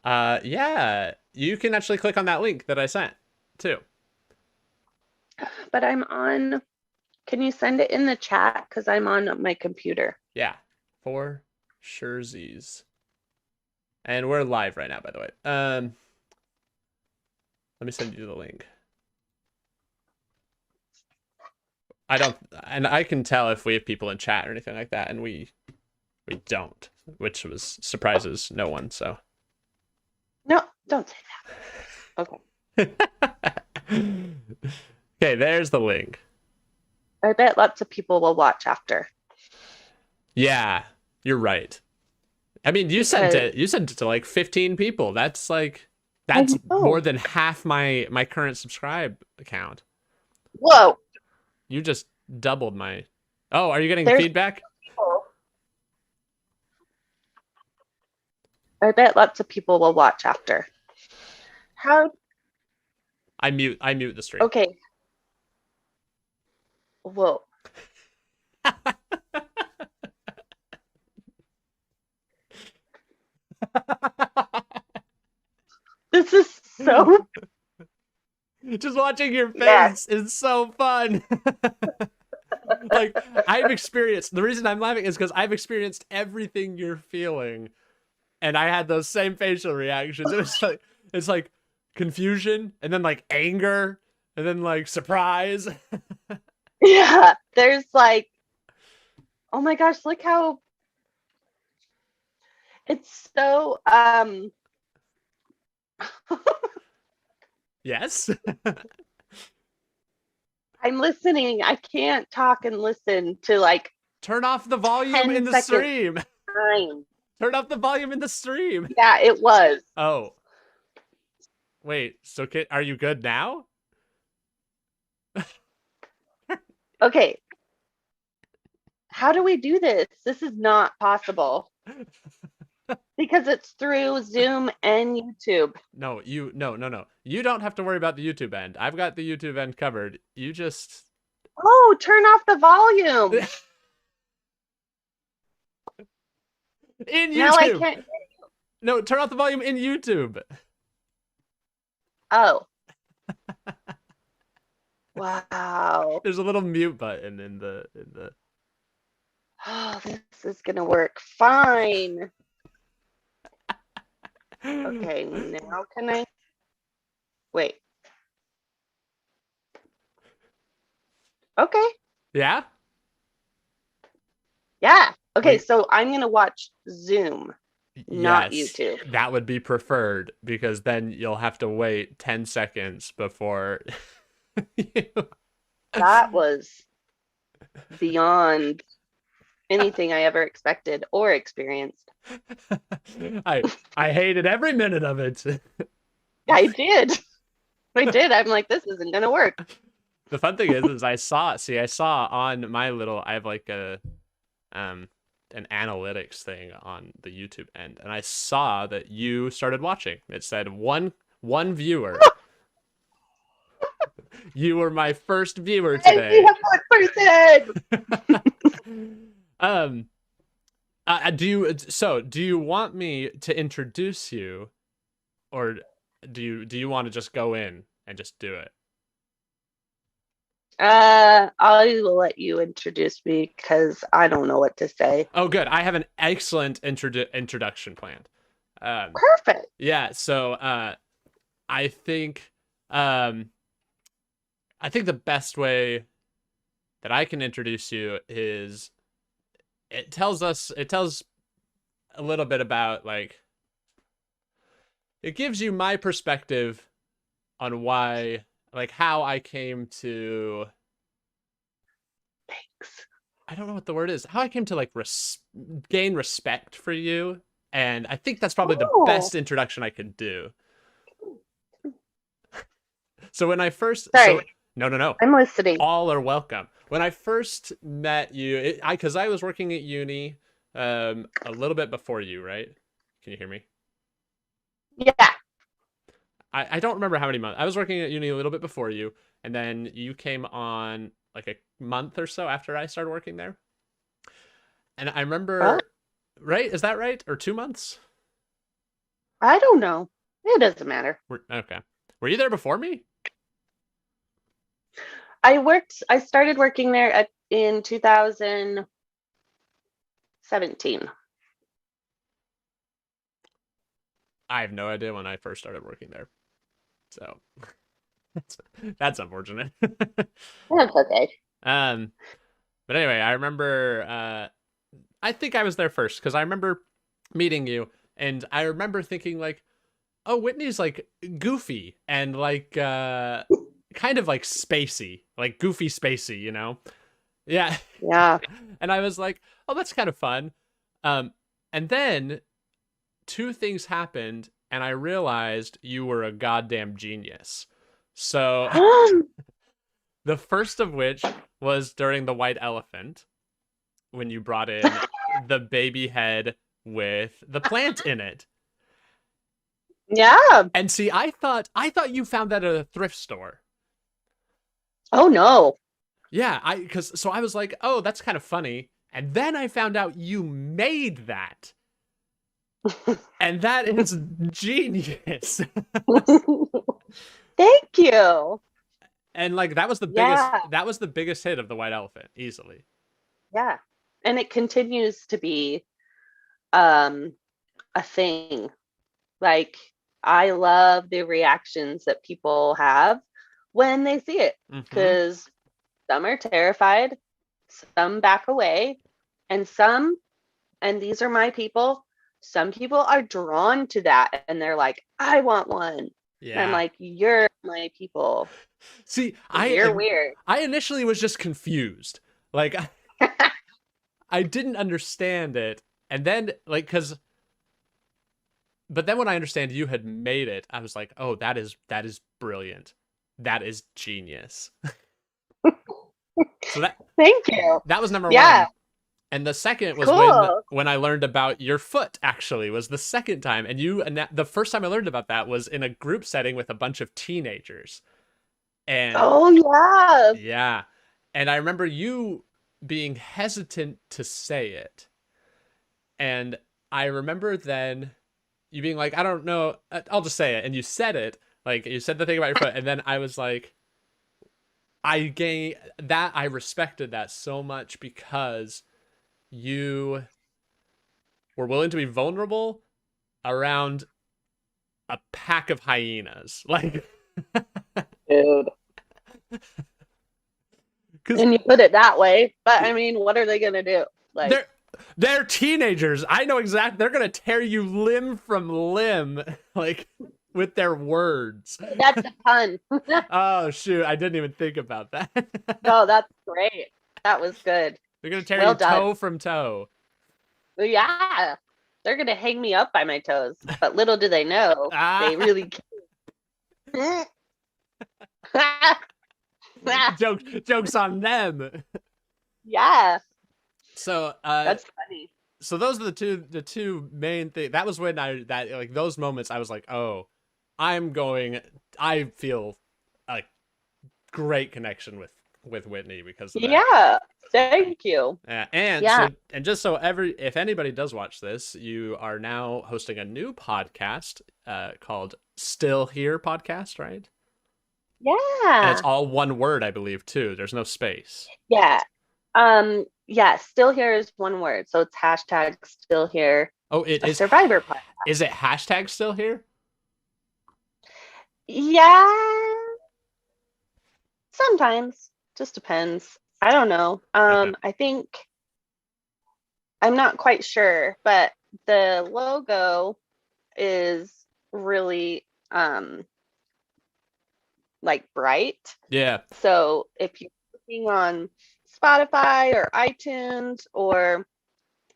Yeah, you can actually click on that link that I sent too. But I'm on, can you send it in the chat? Because I'm on my computer. Yeah, for surezies. And we're live right now, by the way. Let me send you the link. I don't, and I can tell if we have people in chat or anything like that, and we don't, which was surprises no one. So. No, don't say that. Okay, there's the link. Okay. I bet lots of people will watch after Yeah, you're right. I mean, you sent because it. You sent it to like 15 people. I That's more know. than half my current subscribe account. Whoa, You just doubled my. Oh, are you getting there's feedback? people. I bet lots of people will watch after. How? I mute the stream. Okay. Whoa. This is so, Just watching your yes. face is so fun. Like I've experienced the reason I'm laughing is because I've experienced everything you're feeling, and I had those same facial reactions. It's like confusion, and then like anger, and then like surprise. Yeah. There's like, oh my gosh, look how it's so, Yes. I'm listening. I can't talk and listen to like Turn off the volume in the 10-second stream. time. Turn off the volume in the stream. Yeah, it was. Oh, wait. So are you good now? Okay. How do we do this? This is not possible because it's through Zoom and YouTube. No. You don't have to worry about the YouTube end. I've got the YouTube end covered. You just Oh, turn off the volume. in Now I YouTube. can't. No, turn off the volume in YouTube. Oh, wow. There's a little mute button in the. Oh, this is going to work fine. Okay, now can I? Wait. Okay. Yeah. Yeah. Okay, Like, so I'm going to watch Zoom, not yes, YouTube. that would be preferred because then you'll have to wait 10 seconds before you... That was beyond anything I ever expected or experienced. I hated every minute of it. I did. I did. I'm like, this isn't going to work. The fun thing is I saw on my little, I have like a um an analytics thing on the YouTube end, and I saw that you started watching. It said one viewer. You were my first viewer And we today. have one person. um do you want me to introduce you, or do you want to just go in and just do it? I will let you introduce me because I don't know what to say. Oh good, I have an excellent introduction planned. um Perfect. yeah, so I think um I think the best way that I can introduce you is it tells a little bit about, like, it gives you my perspective on why, like, how I came to, Thanks. I don't know what the word is, how I came to like gain respect for you. And I think that's probably the Oh, best introduction I could do. So when I first, sorry. so no, I'm listening. all are welcome. When I first met you, because I was working at uni a little bit before you, right? Can you hear me? Yeah. I don't remember how many months. I was working at uni a little bit before you, and then you came on like a month or so after I started working there. And I Well, remember, right? Is that right? Or 2 months? I don't know. It doesn't matter. Okay. Were you there before me? I started working there in 2017. I have no idea when I first started working there. So that's, that's unfortunate. That's okay. um, but anyway, I remember. I think I was there first because I remember meeting you, and I remember thinking like, "Oh, Whitney's like goofy and like kind of like spacey, like goofy spacey, you know?" Yeah. Yeah. And I was like, "Oh, that's kind of fun." Um, and then two things happened, and I realized you were a goddamn genius. So the first of which was during the white elephant when you brought in the baby head with the plant in it. Yeah. And see, I thought you found that at a thrift store. Oh no. Yeah, I was like, "Oh, that's kind of funny." And then I found out you made that. And that is genius. Thank you. And like Yeah. that was the biggest hit of the white elephant easily. Yeah. And it continues to be um a thing. Like I love the reactions that people have when they see it Mhm. because some are terrified, some back away, and some, and these are my people, some people are drawn to that and they're like, I want one. And I'm Yeah. like, you're my people. See, You're weird. I initially was just confused. Like I didn't understand it. And then like cuz but then when I understand you had made it, I was like, "Oh, that is brilliant. That is genius." So Thank you. that was number Yeah. 1. And the second was Cool. when I learned about your foot actually was the second time. And the first time I learned about that was in a group setting with a bunch of teenagers. And Oh yeah. yeah. And I remember you being hesitant to say it. And I remember then you being like, "I don't know, I'll just say it." And you said it. Like you said the thing about your foot and then I was like I respected that so much because you were willing to be vulnerable around a pack of hyenas. Like, Dude. because And you put it that way, but I mean, what are they gonna do? Like, they're they're teenagers. I know exactly. They're gonna tear you limb from limb, like with their words. that's a pun. Oh shoot! I didn't even think about that. No, that's great. That was good. They're gonna tear Well you done. toe from toe. Yeah, they're gonna hang me up by my toes, but little do they know, Ah, they really. jokes on them. Yeah, So, that's funny. so those are the two main things. That was when that like those moments I was like, oh, I feel a great connection with Whitney because of that. Yeah, thank you. And Yeah, so and just so if anybody does watch this, you are now hosting a new podcast called Still Here Podcast, right? And it's yeah, all one word, I believe, too. There's no space. yeah. Yeah, still here is one word, so it's hashtag still here, Oh, it a is. survivor pod. Is it hashtag Still Here? Yeah, sometimes. Just depends. I don't know. Okay. I think I'm not quite sure, but the logo is really like bright. Yeah. So if you're looking on Spotify or iTunes or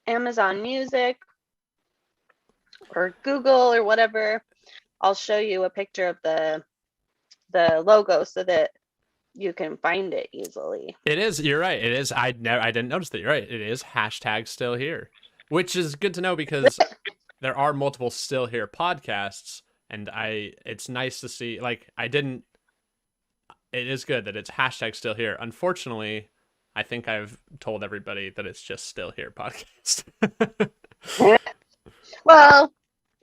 Amazon Music or Google or whatever, I'll show you a picture of the logo so that you can find it easily. It is. You're right. It is. I didn't notice that. You're right. It is hashtag Still Here, which is good to know because there are multiple Still Here podcasts, and it's nice to see. Like I didn't. It is good that it's hashtag Still Here. Unfortunately, I think I've told everybody that it's just Still Here podcast. Well,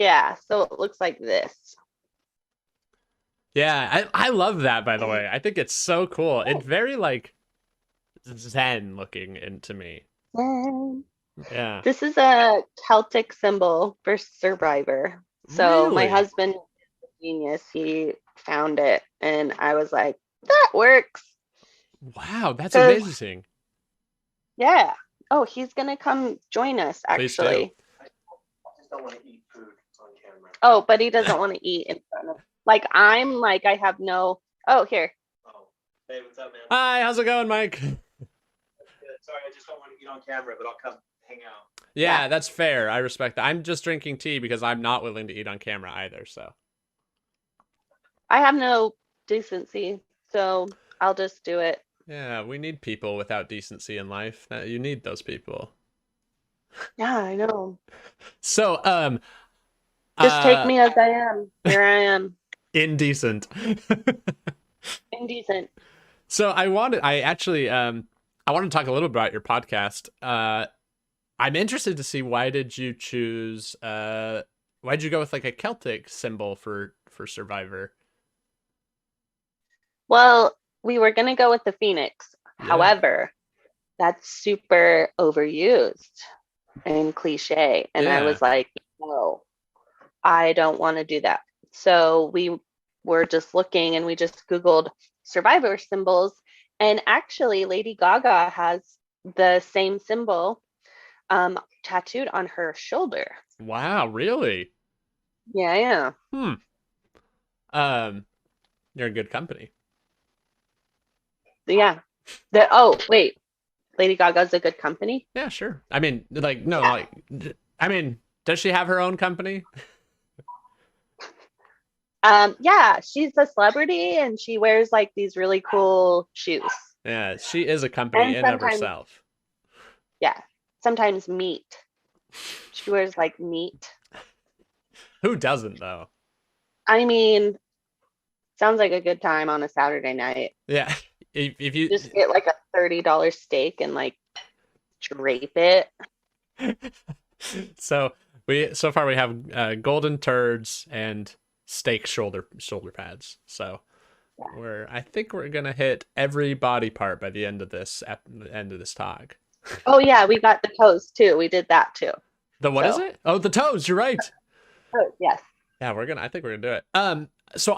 Yeah, so it looks like this. Yeah, I love that, by the way. I think it's so cool. It's very like zen looking into me. Um, Yeah. This is a Celtic symbol for survivor. So my Really? husband, genius, he found it, and I was like, that works. Wow, that's Because, amazing. yeah. Oh, he's gonna come join us, Please do. actually. Oh, but he doesn't want to eat in front of, like, I'm like, I have no, oh, here. Hey, what's up, man? Hi, how's it going, Mike? Good. Sorry, I just don't want to eat on camera, but I'll come hang out. Yeah, that's fair. I respect that. I'm just drinking tea because I'm not willing to eat on camera either, so. I have no decency, so I'll just do it. Yeah, we need people without decency in life. You need those people. Yeah, I know. So, Just take uh, me as I am. Here I am. indecent. Indecent. So I wanted to talk a little about your podcast. I'm interested to see why did you go with like a Celtic symbol for Survivor? Well, we were gonna go with the Phoenix. Yeah. However, that's super overused and cliche. And I Yeah. was like, no, I don't want to do that. So we were just looking and we just Googled survivor symbols. And actually, Lady Gaga has the same symbol tattooed on her shoulder. Wow, really? Yeah, yeah. Hmm. Um, you're in good company. Yeah. Oh, wait. Lady Gaga's a good company? Yeah, sure. I mean, like no, Yeah. like I mean, does she have her own company? Yeah, she's a celebrity and she wears like these really cool shoes. Yeah, she is a company And in of sometimes, herself. yeah, sometimes meat. She wears like meat. Who doesn't though? I mean, sounds like a good time on a Saturday night. Yeah. If you Just get like a $30 steak and like drape it. so so far we have golden turds and steak shoulder pads. So I think we're gonna hit every body part by the end of this at the end of this talk. Oh yeah, we got the toast too. We did that too. The what is So, it? Oh, the toes. You're right. oh, yes. Yeah, I think we're gonna do it. So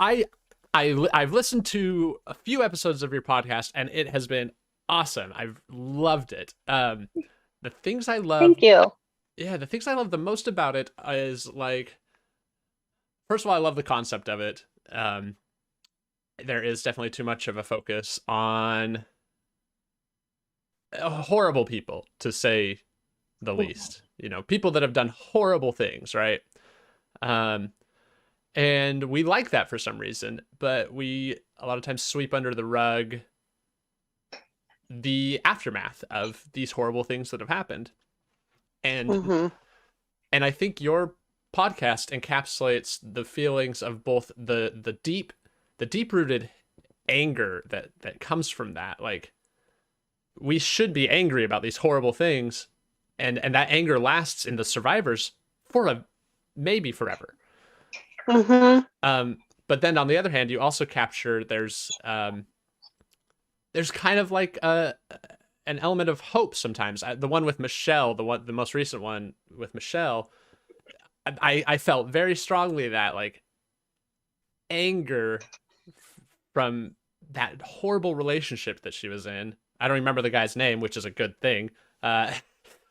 I've listened to a few episodes of your podcast and it has been awesome. I've loved it. The things I love, Thank you. yeah, the things I love the most about it is like, first of all, I love the concept of it. There is definitely too much of a focus on horrible people, to say the least. You know, people that have done horrible things, right? Um, and we like that for some reason, but we a lot of times sweep under the rug the aftermath of these horrible things that have happened. And Mm-hmm. and I think your podcast encapsulates the feelings of both the deep rooted anger that comes from that. Like, we should be angry about these horrible things, and that anger lasts in the survivors for maybe forever. Mm-hmm. But then on the other hand, you also capture there's kind of like an element of hope sometimes. The one with Michelle, the most recent one with Michelle, I felt very strongly that like anger from that horrible relationship that she was in. I don't remember the guy's name, which is a good thing.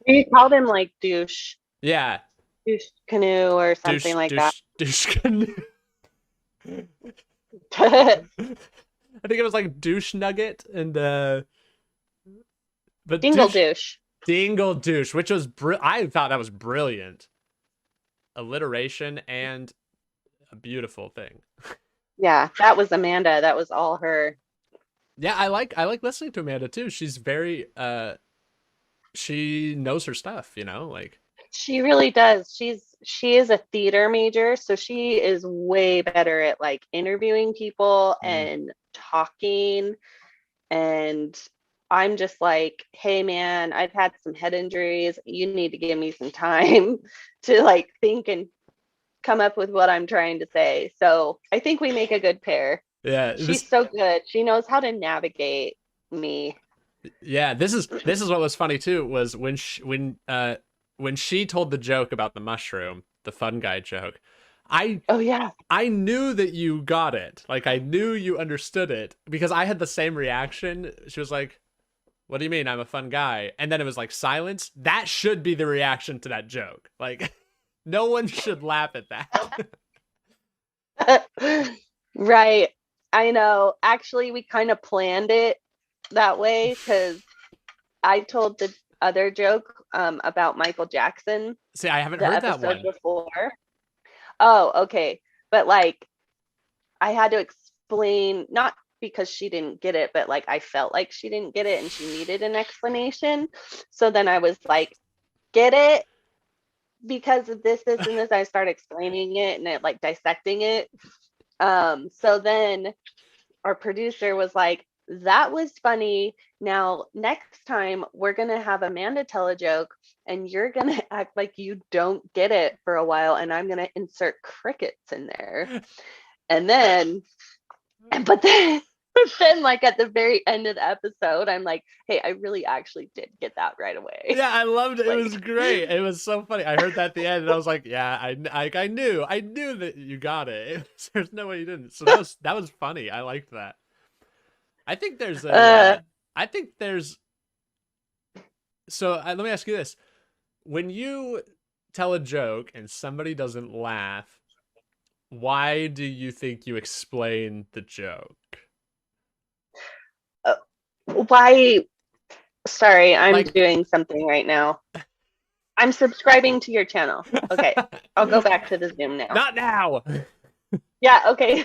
You called him like Yeah, douche canoe or something like that. douche canoe. I think it was like douche nugget and but Dingle douche. dingle douche, which was I thought that was brilliant. Alliteration and a beautiful thing. Yeah, that was Amanda. That was all her. Yeah, I like listening to Amanda too. She's very she knows her stuff, you know, like She really does. She is a theater major, so she is way better at like interviewing people mm, and talking. And I'm just like, hey man, I've had some head injuries. You need to give me some time to like think and come up with what I'm trying to say. So I think we make a good pair. Yeah, She's so good. She knows how to navigate me. yeah, this is what was funny too, was when she told the joke about the mushroom, the fun guy joke. Oh yeah. I knew that you got it. Like, I knew you understood it because I had the same reaction. She was like, "What do you mean? I'm a fun guy." And then it was like silence. That should be the reaction to that joke. Like, no one should laugh at that. Right. I know. Actually, we kind of planned it that way because I told the other joke about Michael Jackson See, I haven't the heard that episode one. before. Oh, okay. But like I had to explain, not because she didn't get it, but like I felt like she didn't get it and she needed an explanation. So then I was like, get it? Because of this, and this. I started explaining it and it like dissecting it. So then our producer was like, that was funny. Now, next time we're going to have Amanda tell a joke and you're going to act like you don't get it for a while. And I'm going to insert crickets in there. And then, but then, like at the very end of the episode, I'm like, hey, I really actually did get that right away. Yeah, I loved it. Like, it was great. It was so funny. I heard that at the end, and I was like, "Yeah, I knew that you got it. There's no way you didn't." So that was funny. I liked that. I think there's a. I think there's. So let me ask you this: when you tell a joke and somebody doesn't laugh, why do you think you explain the joke? why? Sorry, I'm Like- doing something right now. I'm subscribing to your channel. Okay, I'll go back to the Zoom now. Not now. Yeah, okay.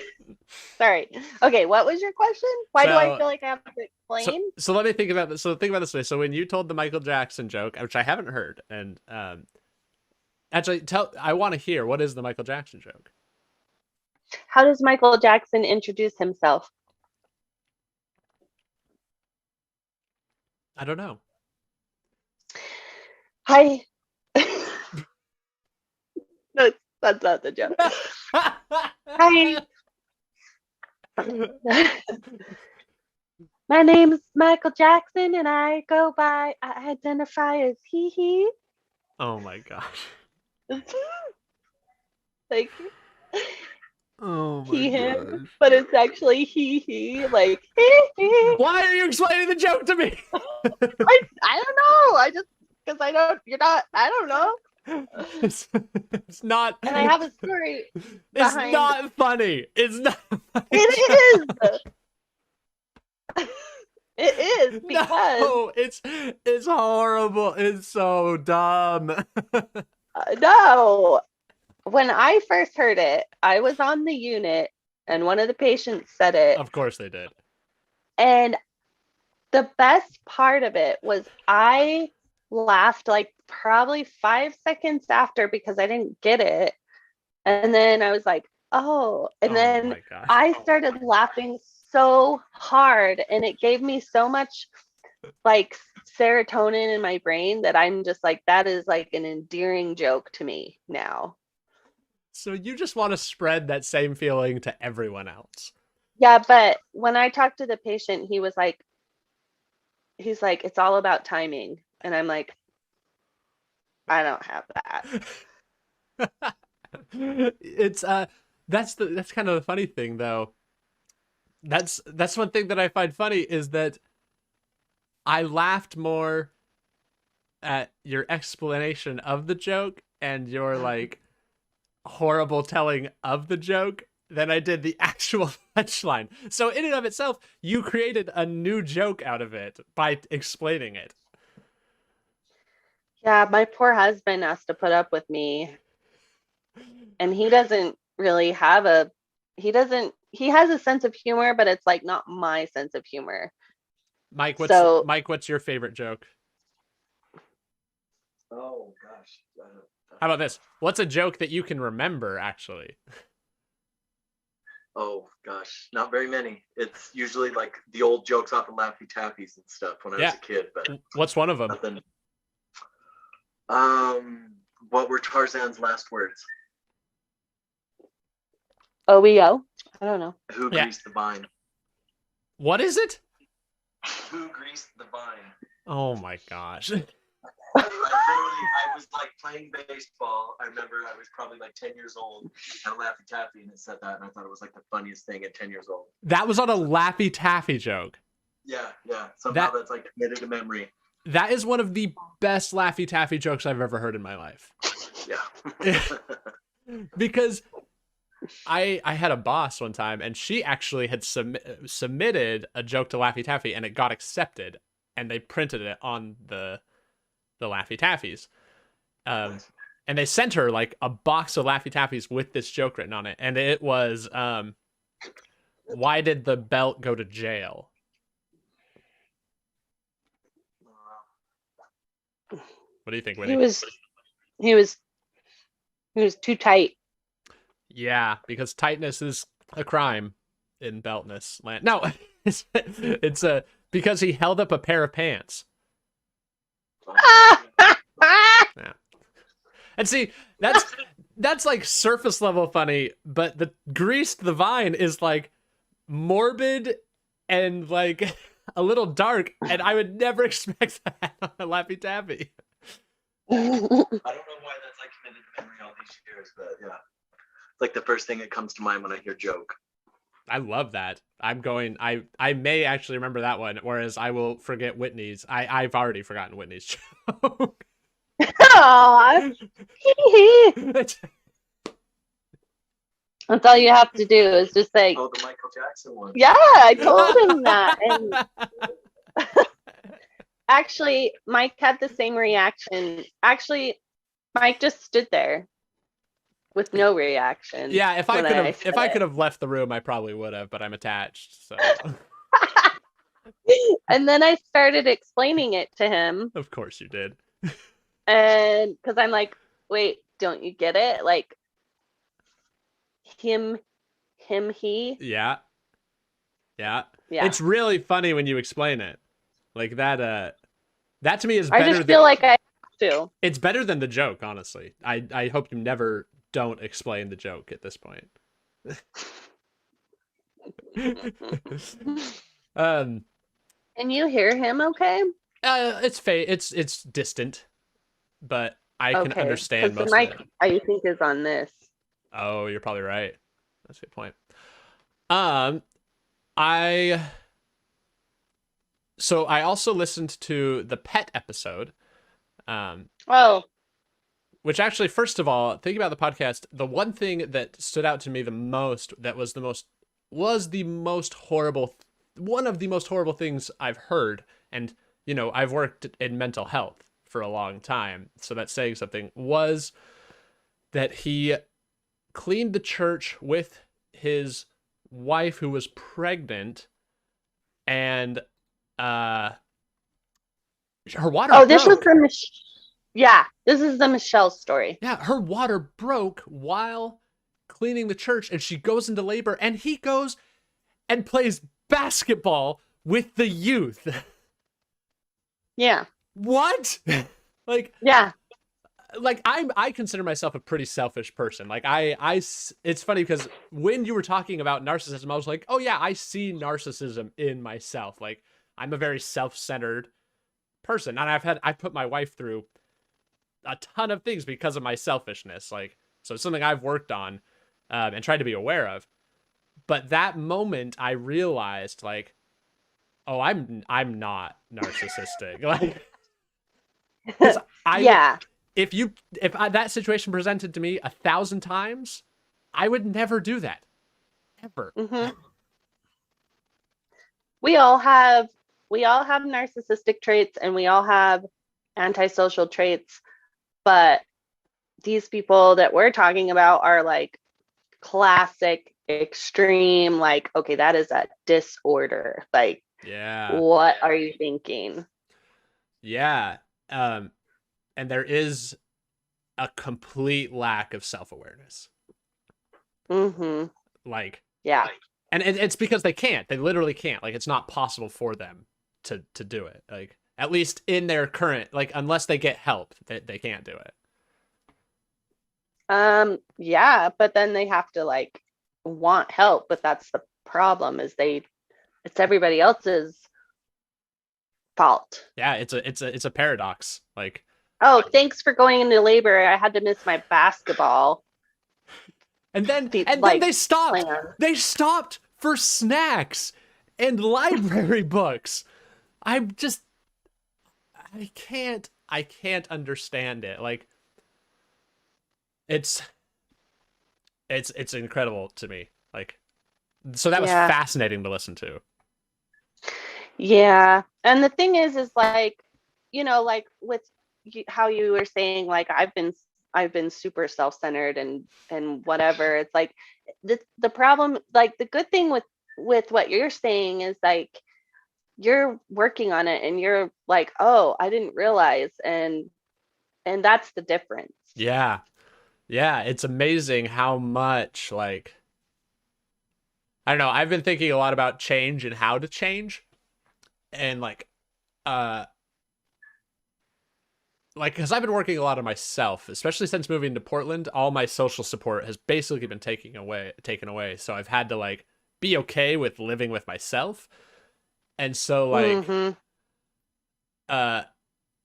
Sorry. Okay, what was your question? Why do I feel like I have to explain? So let me think about this. So think about this way. So when you told the Michael Jackson joke, which I haven't heard, and actually I want to hear, what is the Michael Jackson joke? How does Michael Jackson introduce himself? I don't know. Hi. No, that's not the joke. Hi. My name is Michael Jackson and I identify as he. Oh my gosh. Like Oh my he, him, gosh. but it's actually he, like he. Why are you explaining the joke to me? I don't know. I just because I don't. You're not. I don't know. It's not. And I have a story. It's not funny. It's not funny. It is. It is because No, it's horrible. It's so dumb. no. When I first heard it, I was on the unit and one of the patients said it. Of course they did. And the best part of it was I laughed like probably 5 seconds after because I didn't get it. And then I was like, oh. And then my gosh. I started laughing so hard and it gave me so much like serotonin in my brain that I'm just like, that is like an endearing joke to me now. So you just want to spread that same feeling to everyone else. Yeah, but when I talked to the patient, he's like, it's all about timing. And I'm like, I don't have that. It's that's kind of the funny thing though. That's one thing that I find funny is that I laughed more at your explanation of the joke and your like horrible telling of the joke than I did the actual punchline. So in and of itself, you created a new joke out of it by explaining it. Yeah, my poor husband has to put up with me. And he doesn't really have he has a sense of humor, but it's like not my sense of humor. Mike, what's your favorite joke? Oh gosh. How about this? What's a joke that you can remember actually? Oh gosh, not very many. It's usually like the old jokes off of Laffy Tappies and stuff when I was a kid. But what's one of them? Nothing. What were Tarzan's last words? OEO? I don't know. Who Yeah. greased the vine? What is it? Who greased the vine? Oh my gosh. I was like playing baseball. I remember I was probably like 10 years old at a Laffy Taffy, and it said that, and I thought it was like the funniest thing at 10 years old. That was on a Laffy Taffy joke. Yeah. Somehow that's like committed to memory. That is one of the best Laffy Taffy jokes I've ever heard in my life. Yeah. Because I had a boss one time, and she actually had submitted a joke to Laffy Taffy, and it got accepted, and they printed it on the Laffy Taffies. Nice. And they sent her like a box of Laffy Taffies with this joke written on it, and it was why did the belt go to jail? What do you think, Whitney? He was too tight. Yeah, because tightness is a crime in beltness land. No, it's because he held up a pair of pants. Yeah. And see, that's like surface level funny, but the greased the vine is like morbid and like a little dark, and I would never expect that on a Laffy Taffy. I don't know why that's like committed to memory all these years, but yeah. It's like the first thing that comes to mind when I hear joke. I love that. I may actually remember that one, whereas I will forget Whitney's. I've already forgotten Whitney's joke. Aw. That's all you have to do is just say, Oh, the Michael Jackson one. yeah, I told him that. And actually, Mike had the same reaction. Actually, Mike just stood there with no reaction. Yeah, if I when could have left the room, I probably would have, but I'm attached, so And then I started explaining it to him, of course you did. and because I'm like, wait, don't you get it? Like him, he. Yeah. Yeah. It's really funny when you explain it. Like that that to me is I better just feel like I have to. it's better than the joke, honestly. I hope you never don't explain the joke at this point. Can you hear him okay? It's distant, but I can Okay, understand 'cause most the mic, of it. I think, is on this. Oh, you're probably right. That's a good point. I also listened to the pet episode. Oh, Which actually, first of all, thinking about the podcast, the one thing that stood out to me the most, was the most horrible, one of the most horrible things I've heard. And, you know, I've worked in mental health for a long time, so that's saying something, was that he cleaned the church with his wife who was pregnant, and her water oh, this was broke. this is the Michelle story. Yeah, her water broke while cleaning the church, and she goes into labor, and he goes and plays basketball with the youth. Yeah. What? Yeah. I consider myself a pretty selfish person. It's funny because when you were talking about narcissism, I was like, oh yeah, I see narcissism in myself. Like, I'm a very self-centered person, and I've put my wife through a ton of things because of my selfishness. Like, so it's something I've worked on and tried to be aware of. But that moment, I realized, like, oh, I'm not narcissistic. Like, Yeah. If that situation presented to me 1,000 times, I would never do that, ever. Mm-hmm. We all have narcissistic traits, and we all have antisocial traits, but these people that we're talking about are like classic extreme, like, okay, that is a disorder. Like, Yeah. what are you thinking? Yeah. And there is a complete lack of self-awareness. Mm-hmm. Like, yeah. And it's because they can't. They literally can't. Like, it's not possible for them to do it. Like, at least in their current, like, unless they get help, they can't do it. Yeah, but then they have to, like, want help, but that's the problem is it's everybody else's fault. Yeah, it's a paradox. Like, Oh, thanks for going into labor. I had to miss my basketball. and then Like they stopped. plan. They stopped for snacks and library books. I'm just I can't understand it. Like, it's it's incredible to me. Like, so that was Yeah. fascinating to listen to. Yeah. And the thing is like, you know, like with how you were saying, like I've been super self-centered and whatever. It's like the problem, like the good thing with what you're saying is like you're working on it and you're like, oh, I didn't realize, and that's the difference. Yeah. Yeah, it's amazing how much, like, I don't know, I've been thinking a lot about change and how to change. And uh because I've been working a lot on myself, especially since moving to Portland. All my social support has basically been taken away. So I've had to like be okay with living with myself. And so like Mm-hmm. uh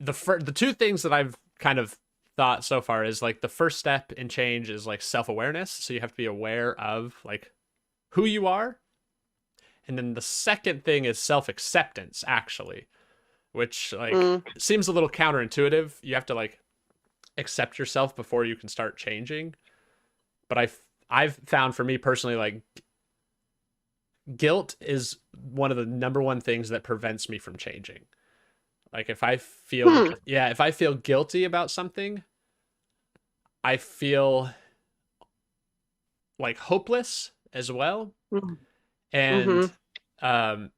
the two things that I've kind of thought so far is like the first step in change is like self-awareness. So you have to be aware of like who you are. And then the second thing is self-acceptance, actually, which like Mm. seems a little counterintuitive. You have to like accept yourself before you can start changing. But I've found for me personally, like, guilt is one of the number one things that prevents me from changing. Like if I feel Hmm. yeah, if I feel guilty about something, I feel like hopeless as well. And Mm-hmm. um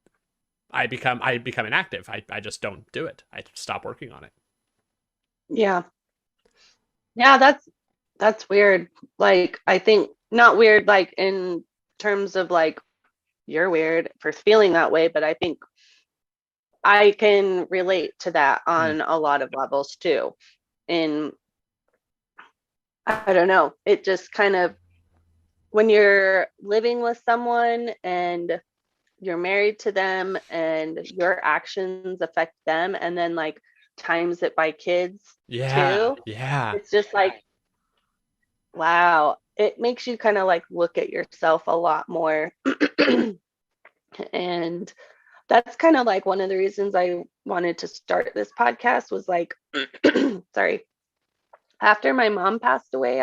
I become inactive. I just don't do it. I stop working on it. Yeah. Yeah, that's weird. Like I think not weird like in terms of like you're weird for feeling that way, but I think I can relate to that Mm. on a lot of levels too. And I don't know, it just kind of when you're living with someone and you're married to them and your actions affect them and then like times it by kids Yeah. too, Yeah. it's just like wow, it makes you kind of like look at yourself a lot more. And that's kind of like one of the reasons I wanted to start this podcast was like sorry, after my mom passed away,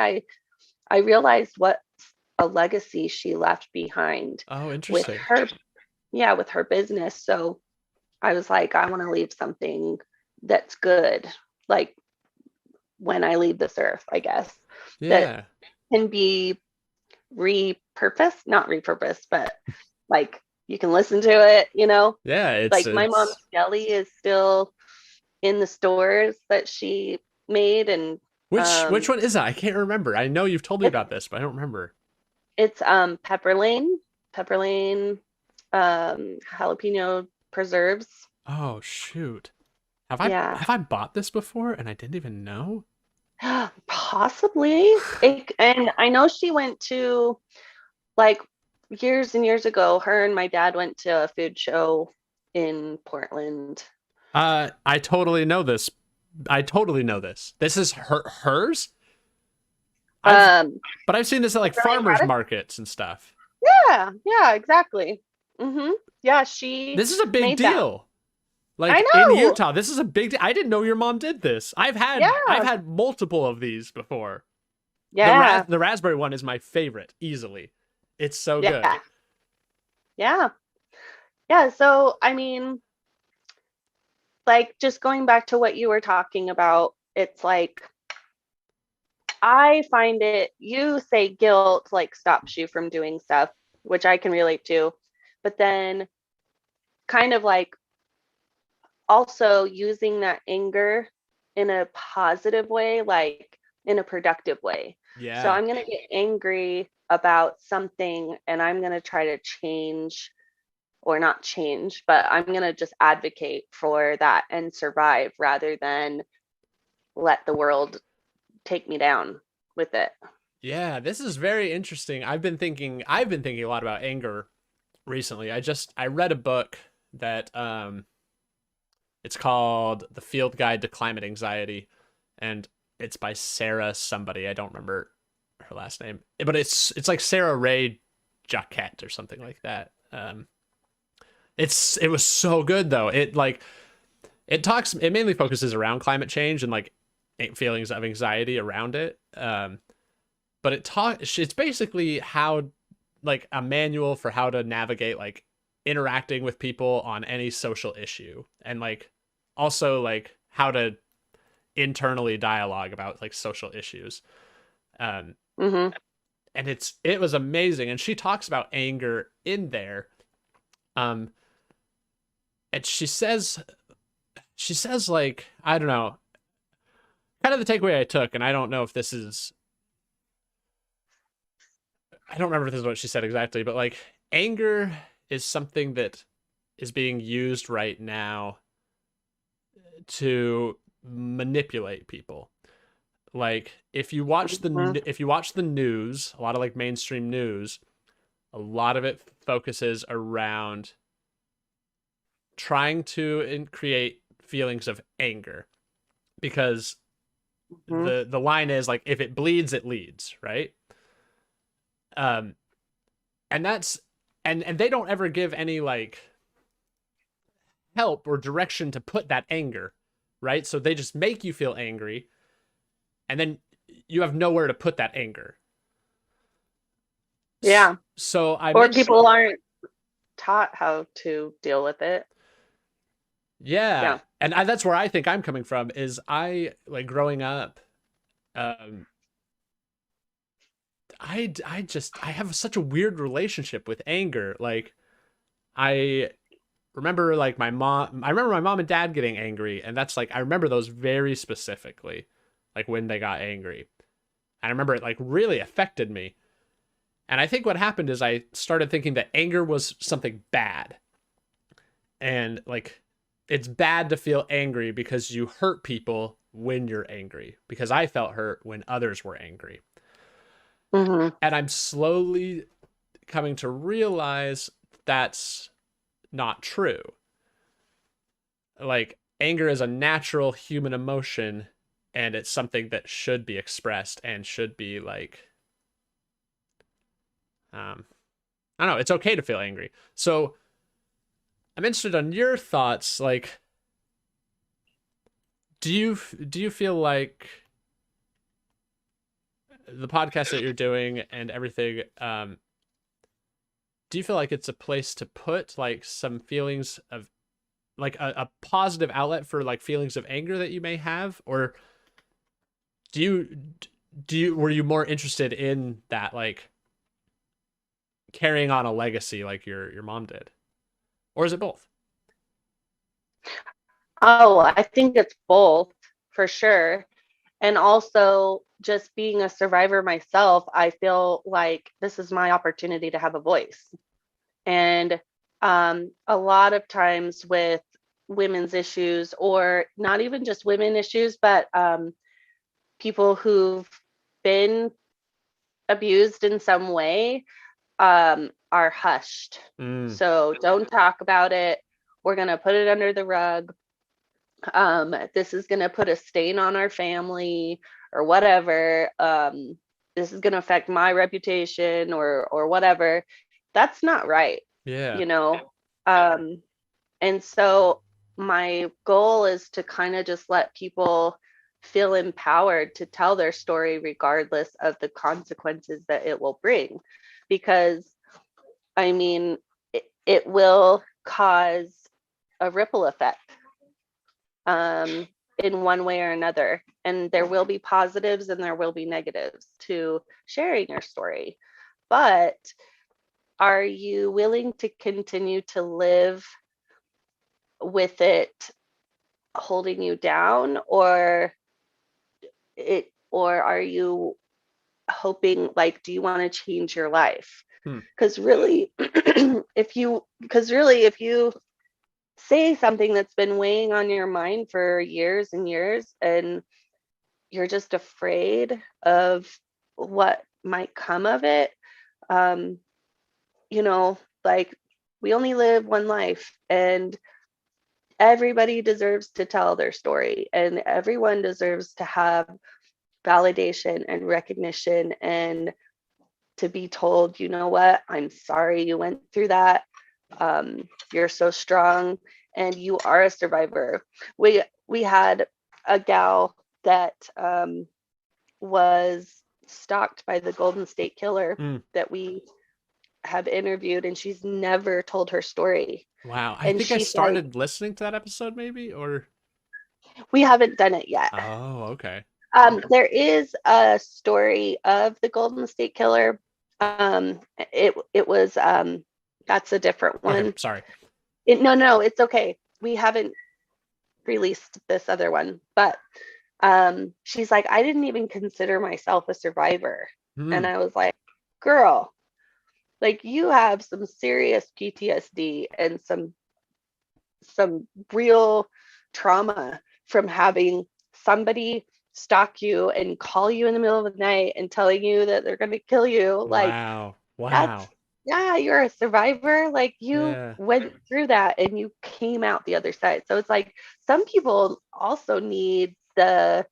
I realized what a legacy she left behind Oh, with interesting. her, yeah, with her business. So I was like, I want to leave something that's good, like when I leave this earth, I guess, that Yeah. can be repurposed, not repurposed, but like you can listen to it, you know? Yeah, Like my mom's it's deli is still in the stores that she made, and which one is that? I can't remember. I know you've told me it's about this, but I don't remember. it's Pepper Lane jalapeno preserves. Oh shoot. Yeah. Have I bought this before and I didn't even know? Possibly. And I know she went to like years and years ago, her and my dad went to a food show in Portland. I totally know this. I totally know this. This is hers? I've Um, but I've seen this at like Pepperland farmers Radis- markets and stuff. yeah, yeah, exactly. Yeah, she This is a big made that. deal. I Like in know. Utah, this is a big deal. I didn't know your mom did this. I've Yeah, had multiple of these before. yeah, The raspberry one is my favorite, easily. It's so good. yeah, yeah, yeah. So, I mean, like just going back to what you were talking about, it's like I find it, you say guilt like stops you from doing stuff, which I can relate to, but then kind of like also using that anger in a positive way, like in a productive way. So Yeah. I'm going to get angry about something and I'm going to try to change or not change, but I'm going to just advocate for that and survive rather than let the world take me down with it. Yeah, this is very interesting. I've been thinking a lot about anger recently. I read a book that it's called The Field Guide to Climate Anxiety, and it's by Sarah somebody. I don't remember her last name, but it's like Sarah Ray Jaquette or something like that. It was so good though. It mainly focuses around climate change and like feelings of anxiety around it. But it's basically how like a manual for how to navigate like interacting with people on any social issue, and like also like how to internally dialogue about like social issues. Um, Mm-hmm. and it was amazing. And she talks about anger in there. Um, and she says like, I don't know, kind of the takeaway I took, and I don't remember if this is what she said exactly, but like anger is something that is being used right now to manipulate people. Like Mm-hmm. if you watch the news, a lot of like mainstream news, a lot of it focuses around trying to create feelings of anger, because Mm-hmm. the line is like, if it bleeds it leads, right? Um and that's and they don't ever give any like help or direction to put that anger, right? So they just make you feel angry, and then you have nowhere to put that anger. Yeah. So I Or mentioned, people aren't taught how to deal with it. yeah, Yeah. and that's where I think I'm coming from. Is I like growing up, um, I have such a weird relationship with anger. Like I remember like I remember my mom and dad getting angry, and that's like I remember those very specifically, like when they got angry. I remember it like really affected me. And I think what happened is I started thinking that anger was something bad. And like it's bad to feel angry because you hurt people when you're angry. Because I felt hurt when others were angry. Mm-hmm. And I'm slowly coming to realize that's not true. Like anger is a natural human emotion, and it's something that should be expressed and should be like I don't know, it's okay to feel angry. So I'm interested on your thoughts. Like, do you feel like the podcast that you're doing and everything, do you feel like it's a place to put like some feelings of like a positive outlet for like feelings of anger that you may have, or do you were you more interested in that, like carrying on a legacy like your mom did, or is it both? Oh, I think it's both for sure. And also, just being a survivor myself, I feel like this is my opportunity to have a voice. And a lot of times with women's issues, or not even just women issues, but people who've been abused in some way, are hushed. Mm, So don't talk about it. We're going to put it under the rug. This is going to put a stain on our family or whatever. This is going to affect my reputation or whatever. That's not right, yeah. you know. And so my goal is to kind of just let people feel empowered to tell their story regardless of the consequences that it will bring, because I mean it will cause a ripple effect, um, in one way or another. And there will be positives and there will be negatives to sharing your story. But are you willing to continue to live with it holding you down, or are you hoping, like, do you want to change your life? Hmm. Because really, if you say something that's been weighing on your mind for years and years, and you're just afraid of what might come of it. Um, you know, like we only live one life, and everybody deserves to tell their story, and everyone deserves to have validation and recognition, and to be told, you know what, I'm sorry you went through that. You're so strong, and you are a survivor. We had a gal that was stalked by the Golden State Killer Mm. that we have interviewed, and she's never told her story. Wow. I And think I she's like, started listening to that episode maybe, or we haven't done it yet. oh, okay. There is a story of the Golden State Killer. It was that's a different Okay, one. sorry. No, it's okay. We haven't released this other one, but she's like, I didn't even consider myself a survivor. And I was like, girl, like you have some serious PTSD and some real trauma from having somebody stalk you and call you in the middle of the night and telling you that they're going to kill you. Like, Wow. that's, Wow. yeah, you're a survivor. Like you Yeah. went through that and you came out the other side. So it's like some people also need the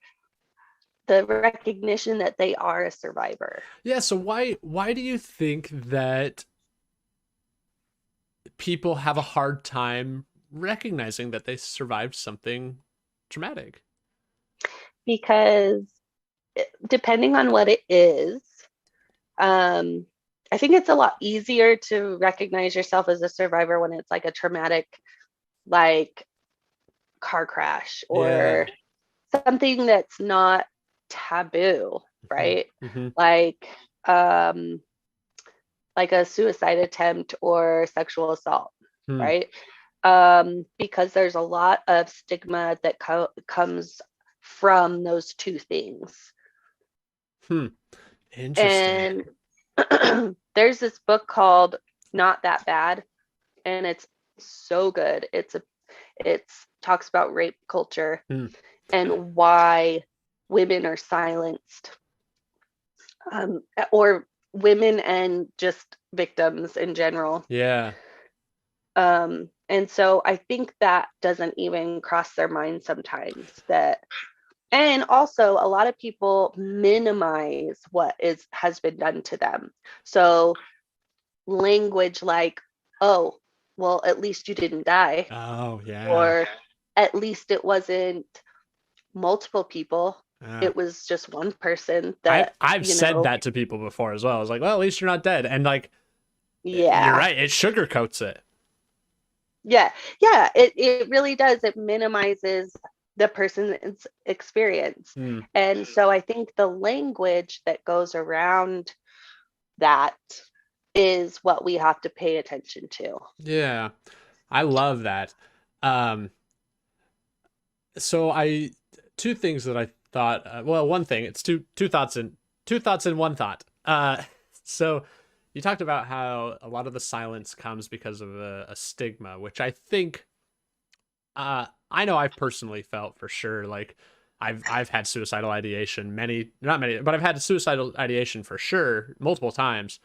recognition that they are a survivor. Yeah, so why do you think that people have a hard time recognizing that they survived something traumatic? Because depending on what it is, I think it's a lot easier to recognize yourself as a survivor when it's like a traumatic, like car crash Yeah. or something that's not taboo, right? Mm-hmm. Like, um, like a suicide attempt or sexual assault, Hmm. right? Because there's a lot of stigma that comes from those two things. Hmm. Interesting. And there's this book called Not That Bad, and it's so good. It's talks about rape culture Hmm. and why women are silenced, or women and just victims in general. Yeah. And so I think that doesn't even cross their mind sometimes. That, and also a lot of people minimize what has been done to them. So language like, oh, well, at least you didn't die, Oh, yeah. or at least it wasn't multiple people, Yeah. it was just one person I've that, I've said that to people before as well. I was like, well, at least you're not dead. And like, you're yeah, right. It sugarcoats it. yeah, it really does. It minimizes the person's experience. Hmm. And so I think the language that goes around that is what we have to pay attention to. Yeah. I love that. Um, so I two things that I thought. Well, one thing. It's two thoughts in one thought. So you talked about how a lot of the silence comes because of a stigma, which I think. I know I've personally felt for sure. Like I've had suicidal ideation not many, but I've had suicidal ideation for sure multiple times,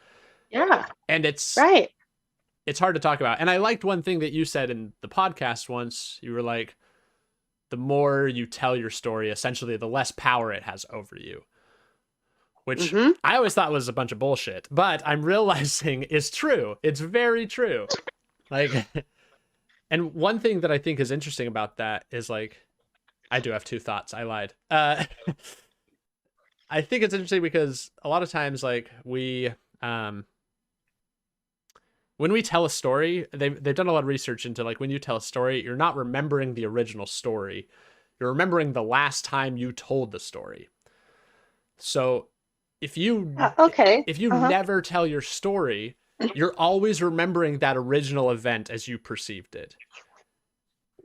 Yeah, and right. it's hard to talk about. And I liked one thing that you said in the podcast once. You were like, the more you tell your story, essentially, the less power it has over you, which Mm-hmm. I always thought was a bunch of bullshit, but I'm realizing is true. It's very true. Like, and one thing that I think is interesting about that is like, I do have two thoughts. I lied. I think it's interesting because a lot of times, like um, when we tell a story, they've done a lot of research into like when you tell a story, you're not remembering the original story. You're remembering the last time you told the story. So Okay. if you Uh-huh. never tell your story, you're always remembering that original event as you perceived it.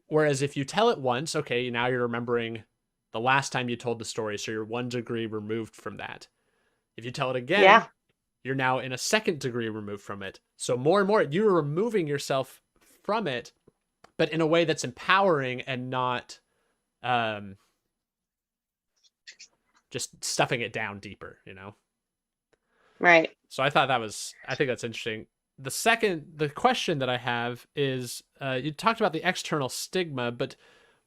Whereas if you tell it once, okay, now you're remembering the last time you told the story, so you're 1 degree removed from that. If you tell it again, Yeah. you're now in a 2nd degree removed from it. So more and more, you're removing yourself from it, but in a way that's empowering and not just stuffing it down deeper, you know? Right. So I think that's interesting. The question that I have is, you talked about the external stigma, but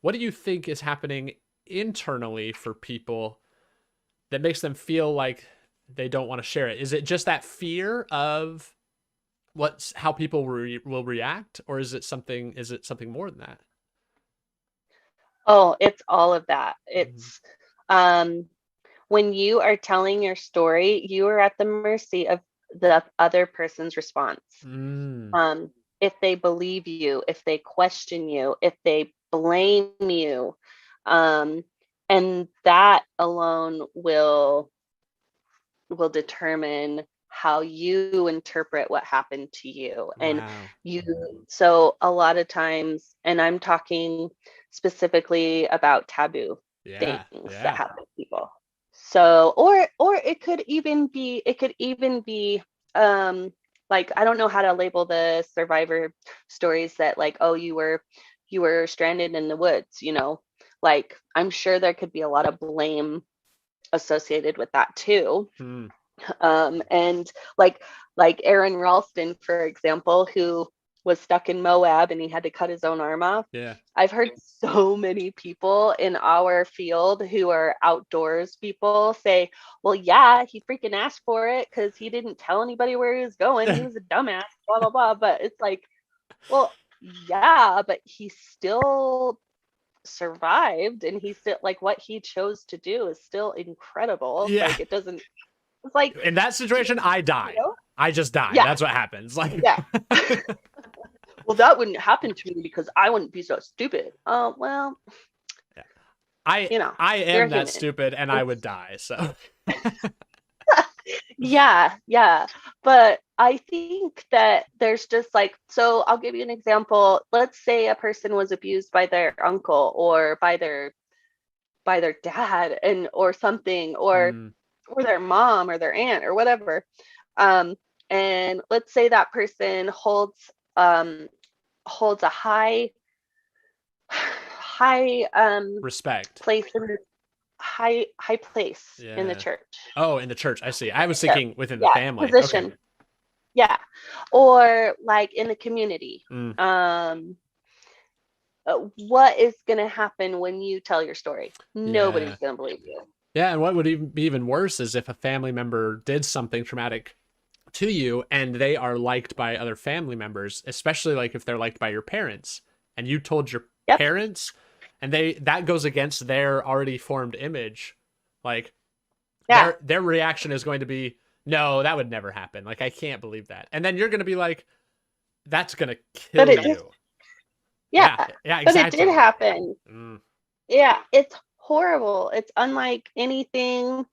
what do you think is happening internally for people that makes them feel like they don't want to share it? Is it just that fear of how people will react, or is it something more than that? Oh, it's all of that. Mhm. It's um when you are telling your story, you are at the mercy of the other person's response. Mm, Um, if they believe you, if they question you, if they blame you, um, and that alone will determine how you interpret what happened to you. And wow. so a lot of times, and I'm talking specifically about taboo Yeah, things that yeah. happen to people. So, or it could even be um like, I don't know how to label the survivor stories that, like, oh, you were stranded in the woods, like, I'm sure there could be a lot of blame associated with that too. Mm, And like Aaron Ralston, for example, who was stuck in Moab and he had to cut his own arm off. yeah. I've heard so many people in our field who are outdoors people say, well, yeah, he freaking asked for it because he didn't tell anybody where he was going. He was a dumbass, blah, blah, blah. But it's like, well, yeah, but he still survived, and he still, like, what he chose to do is still incredible. Yeah. Like, it doesn't, it's like, In that situation, I you die. know? I just die. Yeah, That's what happens. Like, yeah. Well, that wouldn't happen to me because I wouldn't be so stupid. Oh, well, yeah. I you know, I you're am that human. stupid, and I would It's die. So yeah, yeah. But I think that there's just like, so I'll give you an example. Let's say a person was abused by their uncle or by their dad, and or something, mm, or their mom or their aunt or whatever. Um, and let's say that person um holds a high respect. place in the high place in the Yeah. church. Oh, in the church. I see. I was Yeah, thinking within the yeah, family. Okay. position. Yeah, or like in the community. Mm, What is going to happen when you tell your story? yeah. Nobody's going to believe you. Yeah, and what would even be even worse is if a family member did something traumatic to you and they are liked by other family members, especially like if they're liked by your parents and you told your Yep. parents and that goes against their already formed image, like Yeah. their reaction is going to be, no, that would never happen. Like, I can't believe that. And then you're going to be like, that's going to But kill it did. you. Yeah. Yeah. Yeah, But it did exactly. happen. Mm, Yeah. It's horrible. It's unlike anything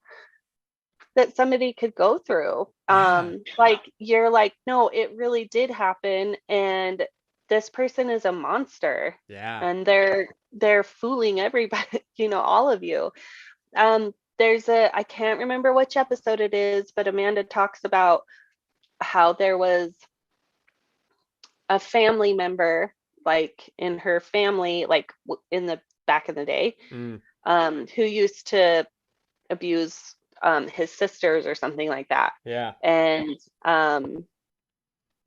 that somebody could go through. yeah. Like, you're like, no, it really did happen, and this person is a monster, Yeah. and they're fooling everybody, all of you. There's I can't remember which episode it is, but Amanda talks about how there was a family member, like in her family, like in the back in the day, Mm, who used to abuse his sisters or something like that. yeah. And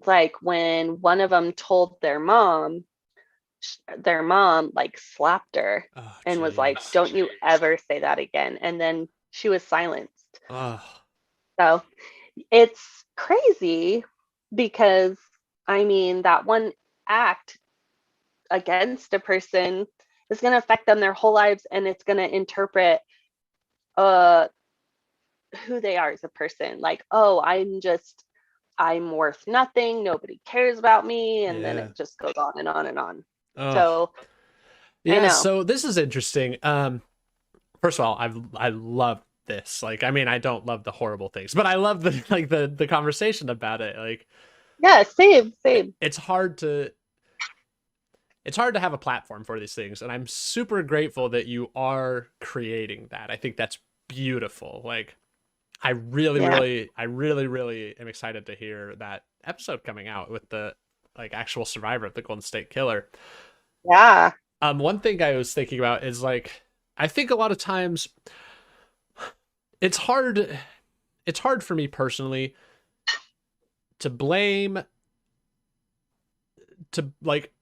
like, when one of them told their mom like slapped her Oh, and was like, jeez. don't you ever say that again. And then she was silenced. Oh, So it's crazy because, I mean, that one act against a person is going to affect them their whole lives, and it's going to interpret uh who they are as a person. Like, oh, I'm worth nothing, nobody cares about me, and then yeah. it just goes on and on and on. Oh, So I yeah. know. So this is interesting. First of all, I love this. Like, I mean, I don't love the horrible things, but I love the like the conversation about it. Like, Yeah, same. it's hard to have a platform for these things, and I'm super grateful that you are creating that. I think that's beautiful. Like, Yeah. I really, really am excited to hear that episode coming out with the like actual survivor of the Golden State Killer. Yeah. One thing I was thinking about is like, I think a lot of times it's hard it's hard for me personally to blame, to like,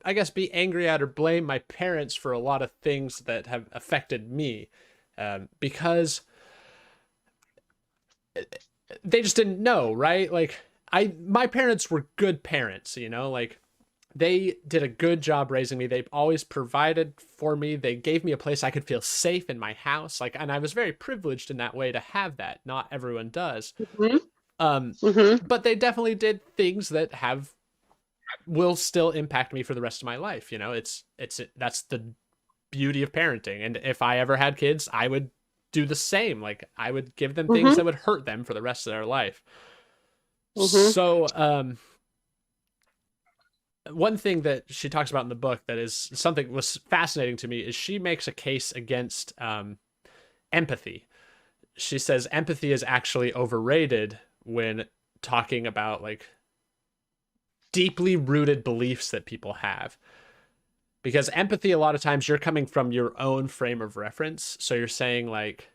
I guess, be angry at or blame my parents for a lot of things that have affected me, because they just didn't know, right? Like, my parents were good parents, you know, like they did a good job raising me. They always provided for me. They gave me a place I could feel safe in my house. Like, and I was very privileged in that way to have that. Not everyone does. Mm-hmm. Um, Mm-hmm. but they definitely did things that will still impact me for the rest of my life. You know, that's the beauty of parenting. And if I ever had kids, I would do the same. Like, I would give them things Mm-hmm. that would hurt them for the rest of their life. Mm-hmm. So, one thing that she talks about in the book that is something was fascinating to me is she makes a case against empathy. She says empathy is actually overrated when talking about like deeply rooted beliefs that people have. Because empathy, a lot of times, you're coming from your own frame of reference. So you're saying, like,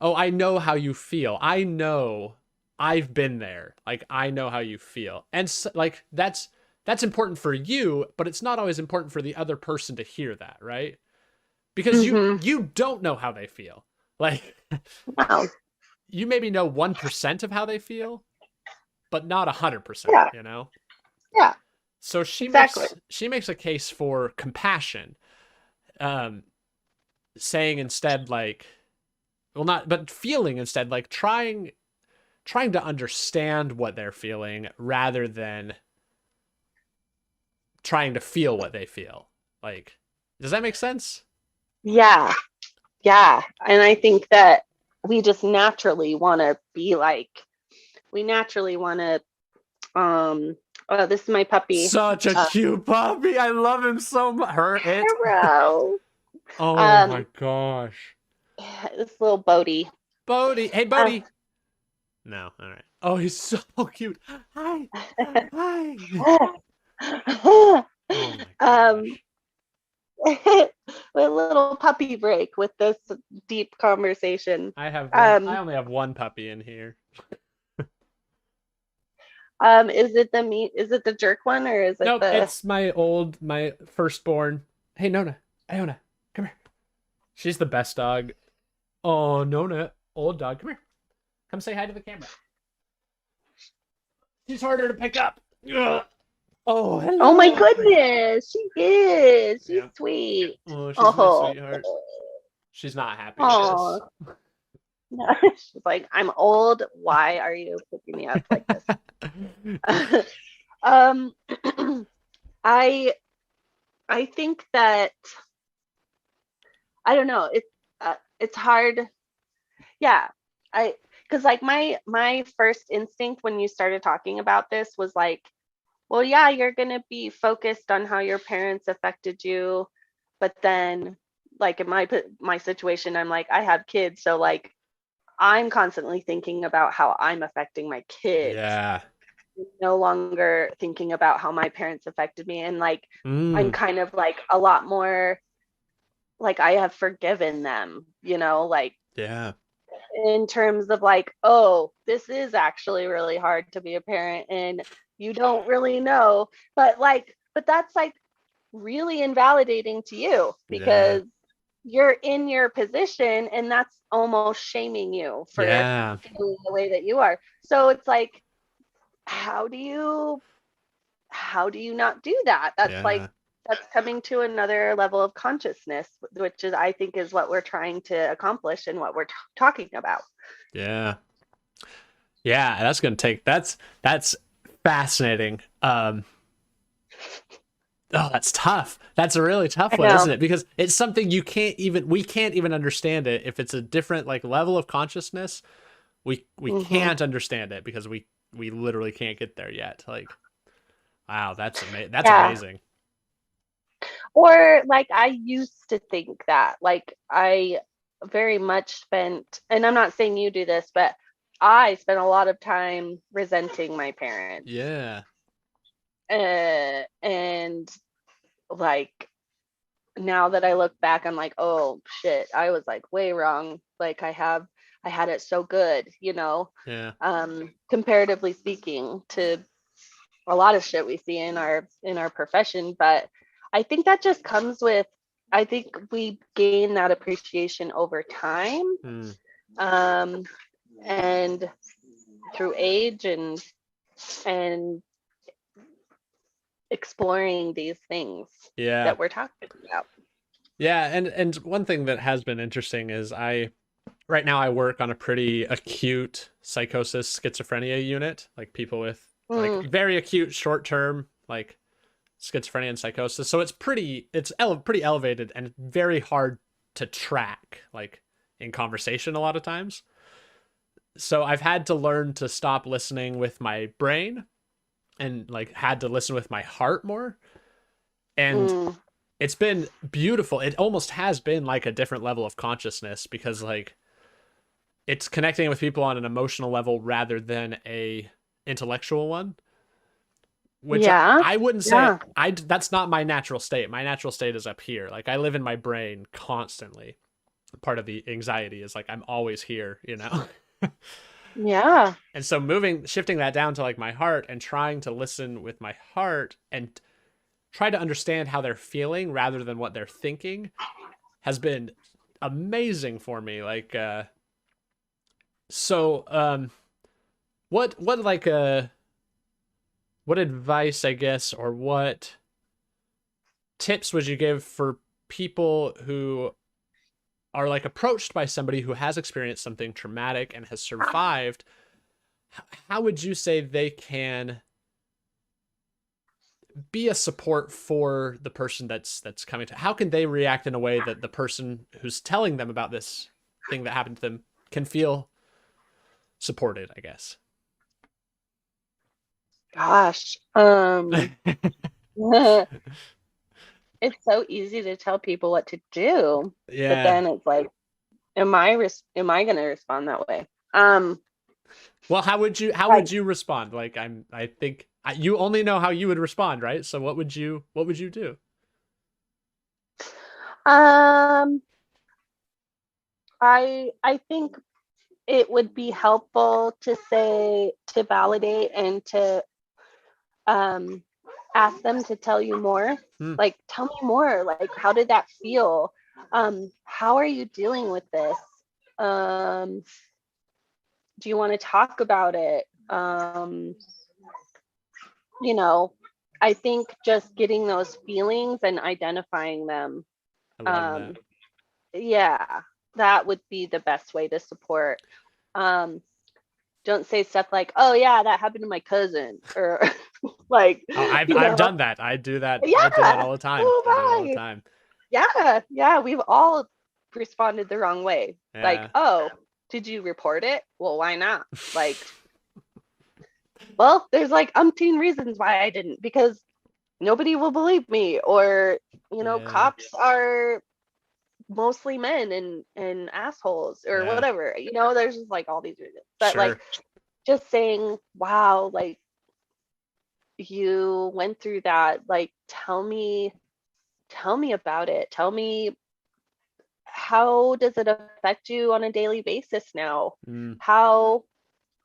oh, I know how you feel. I know I've been there. Like, I know how you feel. And so, like, that's important for you, but it's not always important for the other person to hear that, right? Because Mm-hmm. you don't know how they feel. Like, Wow. you maybe know 1% of how they feel, but not 100%, Yeah. you know? Yeah. So Exactly. she makes a case for compassion, um, saying instead, like, well, not, but feeling instead, like trying to understand what they're feeling rather than trying to feel what they feel. Like, does that make sense? Yeah. Yeah. And I think that we just naturally want to be like, we naturally want to, oh, this is my puppy. Such a Uh, cute puppy. I love him so much. It. Hero. Oh Um, my gosh. this little Bodie. Bodie. Hey, Uh, Bodie. No. All right. Oh, he's so cute. Hi. Hi. Oh my um, gosh. a little puppy break with this deep conversation. I Um, only have one puppy in here. is it the meat? Is it the jerk one or is it Nope, the? it's my firstborn. Hey, Nona. Iona, come here. She's the best dog. Oh, Nona, old dog, come here. Come say hi to the camera. She's harder to pick up. Ugh. Oh, Oh my hello. goodness, she is. She's Yeah. sweet. Oh, she's my Oh, sweetheart. She's not happy with oh. this. She's like, I'm old. Why are you picking me up like this? um, I I think that I don't know. It's hard. Yeah, I because like my first instinct when you started talking about this was like, well, yeah, you're gonna be focused on how your parents affected you, but then like in my situation, I'm like, I have kids, so like I'm constantly thinking about how I'm affecting my kids, Yeah. no longer thinking about how my parents affected me. And like, I'm Mm. kind of like a lot more like I have forgiven them, like Yeah. in terms of like, oh, this is actually really hard to be a parent and you don't really know. But that's like really invalidating to you Yeah. because you're in your position and that's almost shaming you for Yeah. feeling the way that you are. So it's like, how do you not do that? Yeah. That's coming to another level of consciousness, which is I think is what we're trying to accomplish and what we're talking about. Yeah. Yeah. That's fascinating. Oh, that's tough. That's a really I tough one, know. isn't it? Because it's something we can't even understand it. If it's a different like level of consciousness, we Hmm. can't understand it because we literally can't get there yet. Like, wow, that's Yeah. amazing. Or like I used to think that, like I very much spent, and I'm not saying you do this, but I spent a lot of time resenting my parents. Yeah. And like now that I look back, I'm like, oh shit, I was like way wrong. Like I had it so good, Yeah. comparatively speaking to a lot of shit we see in our profession. But I think that just comes with, I think we gain that appreciation over time, Mm. and through age and exploring these things Yeah. that we're talking about. Yeah, and one thing that has been interesting is right now I work on a pretty acute psychosis schizophrenia unit, like people with like very acute short term like schizophrenia and psychosis. So it's pretty elevated and very hard to track like in conversation a lot of times. So I've had to learn to stop listening with my brain and like had to listen with my heart more. And it's been beautiful. It almost has been like a different level of consciousness because like it's connecting with people on an emotional level rather than a intellectual one, which Yeah. I wouldn't say Yeah. that's not my natural state. My natural state is up here. Like I live in my brain constantly. Part of the anxiety is like I'm always here, you know. Yeah. And so shifting that down to like my heart and trying to listen with my heart and try to understand how they're feeling rather than what they're thinking has been amazing for me. Like what like what advice, I guess, or what tips would you give for people who are like approached by somebody who has experienced something traumatic and has survived? How would you say they can be a support for the person that's coming to? How can they react in a way that the person who's telling them about this thing that happened to them can feel supported, I guess? Gosh. It's so easy to tell people what to do, but Yeah. then it's like, am I going to respond that way? Well, how would you respond? Like I think you only know how you would respond, right? So what would you do? I think it would be helpful to validate and to ask them to tell you more. Like, tell me more. Like, how did that feel? How are you dealing with this? Do you want to talk about it? I think just getting those feelings and identifying them. I love that. Yeah, that would be the best way to support. Don't say stuff like, "Oh yeah, that happened to my cousin," or like. Oh, I've done that. I do that. Yeah. I do that all the time. Oh, I do it all the right. time. Yeah, we've all responded the wrong way. Yeah. Like, oh, did you report it? Well, why not? Like, well, there's like umpteen reasons why I didn't, because nobody will believe me, or cops are mostly men and assholes or whatever. There's just like all these reasons. But like just saying, wow, like you went through that, like tell me about it. Tell me, how does it affect you on a daily basis now? How,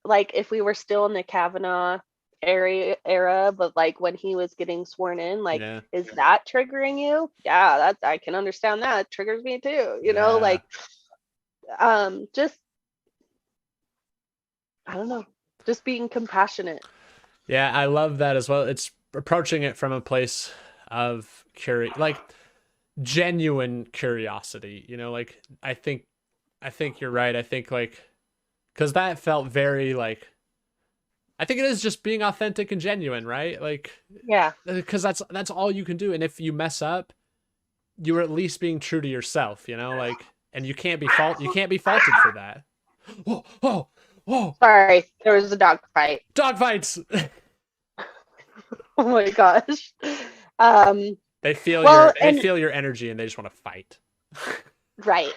like, if we were still in the Kavanaugh era, but like when he was getting sworn in, like, is that triggering you? Yeah, I can understand that. It triggers me too. Like, just, I don't know, just being compassionate. Yeah, I love that as well. It's approaching it from a place of like genuine curiosity. Like I think you're right. I think like, because that felt very like, I think it is just being authentic and genuine, right? Like, yeah, because that's all you can do. And if you mess up, you're at least being true to yourself, like, and you can't be faulted for that. Whoa. Sorry, there was a dog fight. Dog fights. Oh my gosh. They feel your energy and they just want to fight. Right.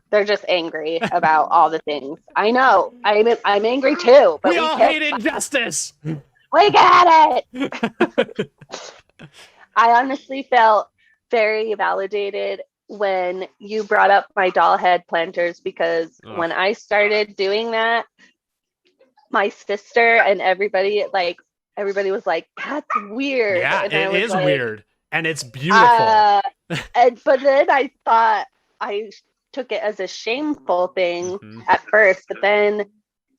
They're just angry about all the things. I know. I'm angry too. But we all hate injustice. We get it. I honestly felt very validated when you brought up my doll head planters, because Oh. when I started doing that, my sister and everybody was like, "That's weird." Yeah, And it I was is like, weird and it's beautiful. but then I thought I took it as a shameful thing Mhm. at first, but then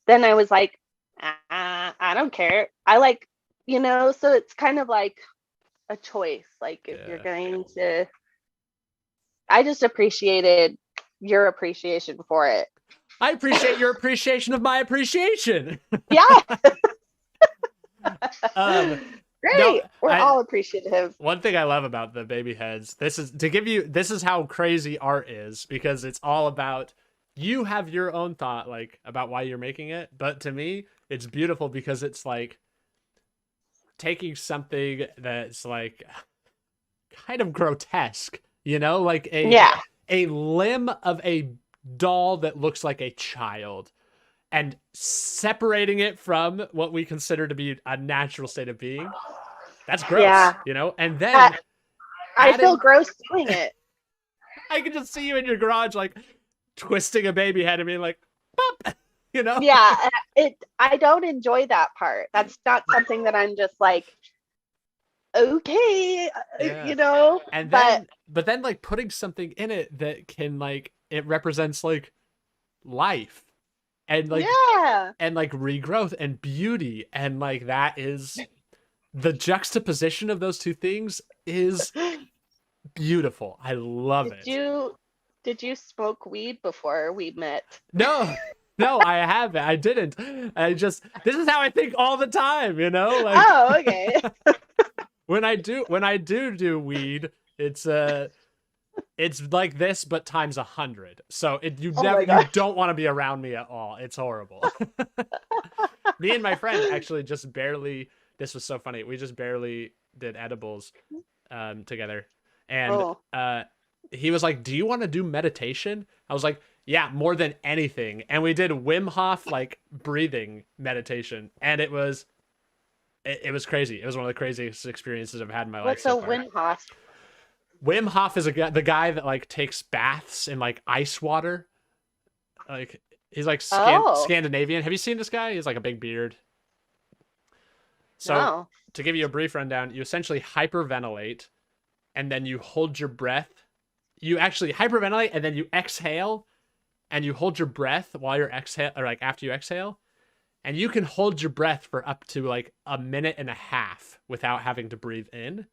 I was like, I don't care. I like, so it's kind of like a choice. Like if you're Yeah. going to, I just appreciated your appreciation for it. I appreciate your appreciation of my appreciation. Yeah. um, Great. no, We're all appreciative. One thing I love about the baby heads, this is how crazy art is, because it's all about, you have your own thought like about why you're making it, but to me it's beautiful because it's like taking something that's like kind of grotesque, like Yeah. a limb of a doll that looks like a child, and separating it from what we consider to be a natural state of being. That's gross, Yeah. And then I feel adding, gross doing it. I can just see you in your garage, like twisting a baby head and being like, pop, Yeah, I don't enjoy that part. That's not something that I'm just like, okay, Yeah. And but then like putting something in it that can, like, it represents like life and like yeah, and like regrowth and beauty, and like that is the juxtaposition of those two things is beautiful. I love it. Did you smoke weed before we met? No, I haven't. I didn't. This is how I think all the time, like, Oh, okay. when I do weed, it's like this, but times 100. So you Oh my you gosh. don't want to be around me at all. It's horrible. Me and my friend actually just barely, this was so funny. We just barely did edibles together. And he was like, "Do you want to do meditation?" I was like, "Yeah, more than anything." And we did Wim Hof like breathing meditation, and it was crazy. It was one of the craziest experiences I've had in my life What's so a far. Wim Hof? Wim Hof is the guy that like takes baths in like ice water. Like, he's like Scandinavian. Have you seen this guy? He's like a big beard. So No. to give you a brief rundown, you essentially hyperventilate, and then you hold your breath. You actually hyperventilate, and then you exhale, and you hold your breath while you're exhale, or like after you exhale, and you can hold your breath for up to like a minute and a half without having to breathe in.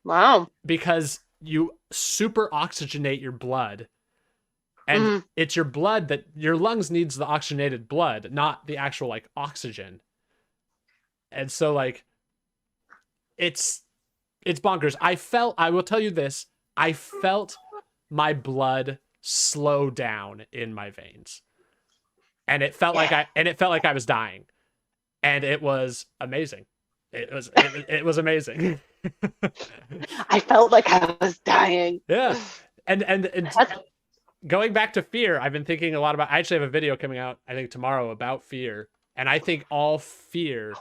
Wow. Because you super oxygenate your blood. And it's your blood that your lungs needs, the oxygenated blood, not the actual like oxygen. And so like it's bonkers. I will tell you this, I felt my blood slow down in my veins. And it felt like I was dying. And it was amazing. It was amazing. I felt like I was dying. Yeah. And going back to fear, I've been thinking a lot about, I actually have a video coming out, I think tomorrow, about fear. And I think all fear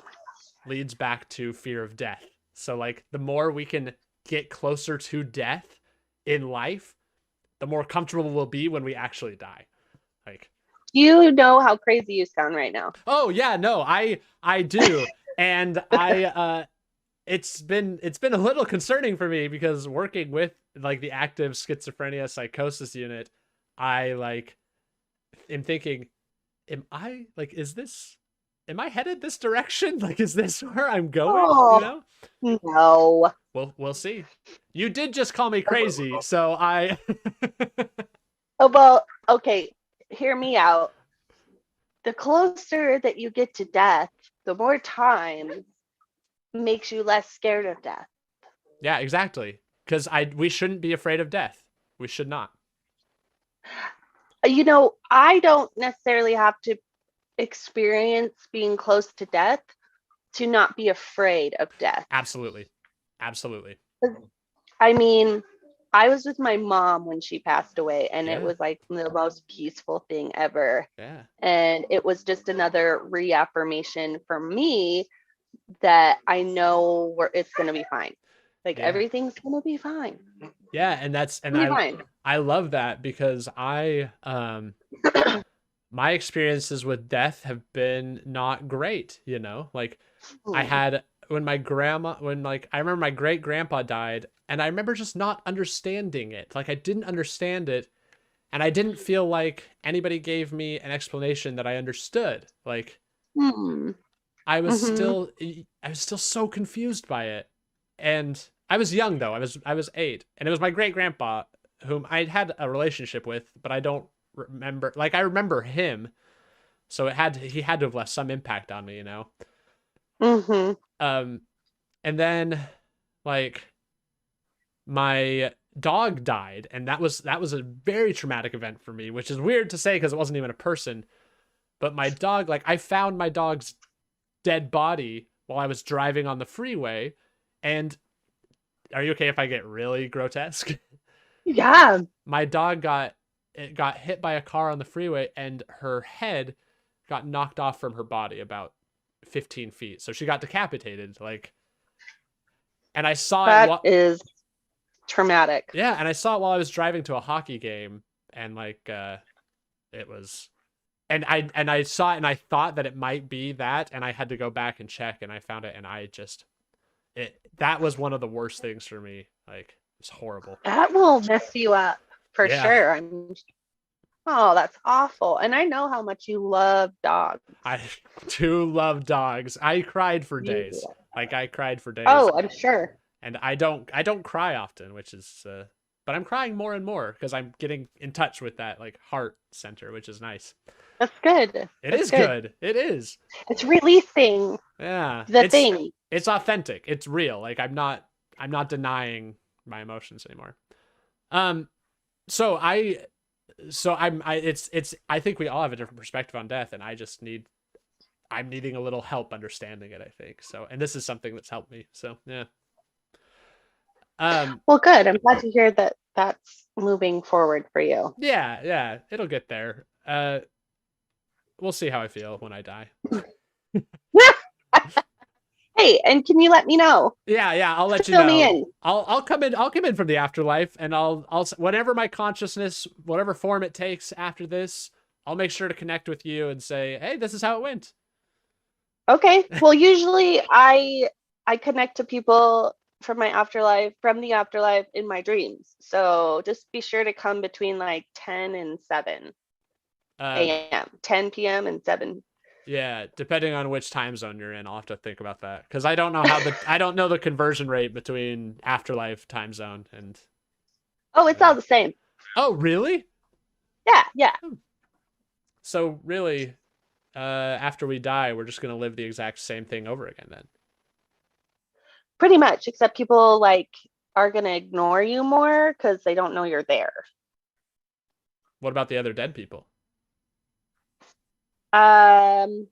leads back to fear of death. So like the more we can get closer to death in life, the more comfortable we'll be when we actually die. Like, you know how crazy you sound right now. Oh yeah, no, I do. And it's been a little concerning for me, because working with like the active schizophrenia psychosis unit, I like am thinking, am I headed this direction? Like, is this where I'm going? Oh, no. We'll see. You did just call me crazy, so I Oh, well, okay, hear me out. The closer that you get to death, the more time makes you less scared of death. Yeah, exactly. Because we shouldn't be afraid of death. We should not. I don't necessarily have to experience being close to death to not be afraid of death. Absolutely. I mean, I was with my mom when she passed away, and Yeah. it was like the most peaceful thing ever. Yeah. And it was just another reaffirmation for me that I know it's going to be fine. Like, Yeah. everything's going to be fine. Yeah, and You'll be fine. I love that because my experiences with death have been not great, you know? Like I Mm. had when like I remember my great grandpa died and I remember just not understanding it. Like I didn't understand it and I didn't feel like anybody gave me an explanation that I understood. Like Mm. Mm-hmm. I was still so confused by it. And I was young though. I was 8 and it was my great grandpa whom I'd had a relationship with, but I don't remember like I remember him. So he had to have left some impact on me, you know. Mm-hmm. Um and then like my dog died and that was a very traumatic event for me, which is weird to say because it wasn't even a person, but my dog like I found my dog's dead body while I was driving on the freeway. And are you okay if I get really grotesque? Yeah. My dog got hit by a car on the freeway and her head got knocked off from her body about 15 feet. So she got decapitated. Like, and I saw it. That is traumatic. Yeah, and I saw it while I was driving to a hockey game, and like, it was, and I saw it, and I thought that it might be that, and I had to go back and check, and I found it, and I just that was one of the worst things for me. Like, it's horrible. That will mess you up for Yeah, sure. Oh, that's awful. And I know how much you love dogs. I do love dogs. I cried for You days. Like I cried for days, Oh, I'm sure. and I don't cry often, which is but I'm crying more and more because I'm getting in touch with that like heart center, which is nice. That's good. It That's is good. good. It is. It's releasing Yeah. the thing. It's authentic. It's real. Like I'm not denying my emotions anymore. Um so it's I think we all have a different perspective on death and I'm needing a little help understanding it, I think. So and this is something that's helped me. So, yeah. Well, good. I'm glad to hear that that's moving forward for you. Yeah, yeah, it'll get there. We'll see how I feel when I die. Hey, and can you let me know? Yeah, yeah, I'll let you Fill me know. in. I'll come in. I'll come in from the afterlife, and I'll whatever my consciousness, whatever form it takes after this, I'll make sure to connect with you and say, hey, this is how it went. Okay. Well, usually I connect to people from the afterlife in my dreams. So just be sure to come between like 10 and 7 Uh, a.m., 10 p.m. and 7. yeah, depending on which time zone you're in, I'll have to think about that because I don't know I don't know the conversion rate between afterlife time zone and. Oh, it's all the same. Oh, really? Yeah, yeah. So really, after we die, we're just gonna live the exact same thing over again then. Pretty much, except people like are going to ignore you more because they don't know you're there. What about the other dead people? Um,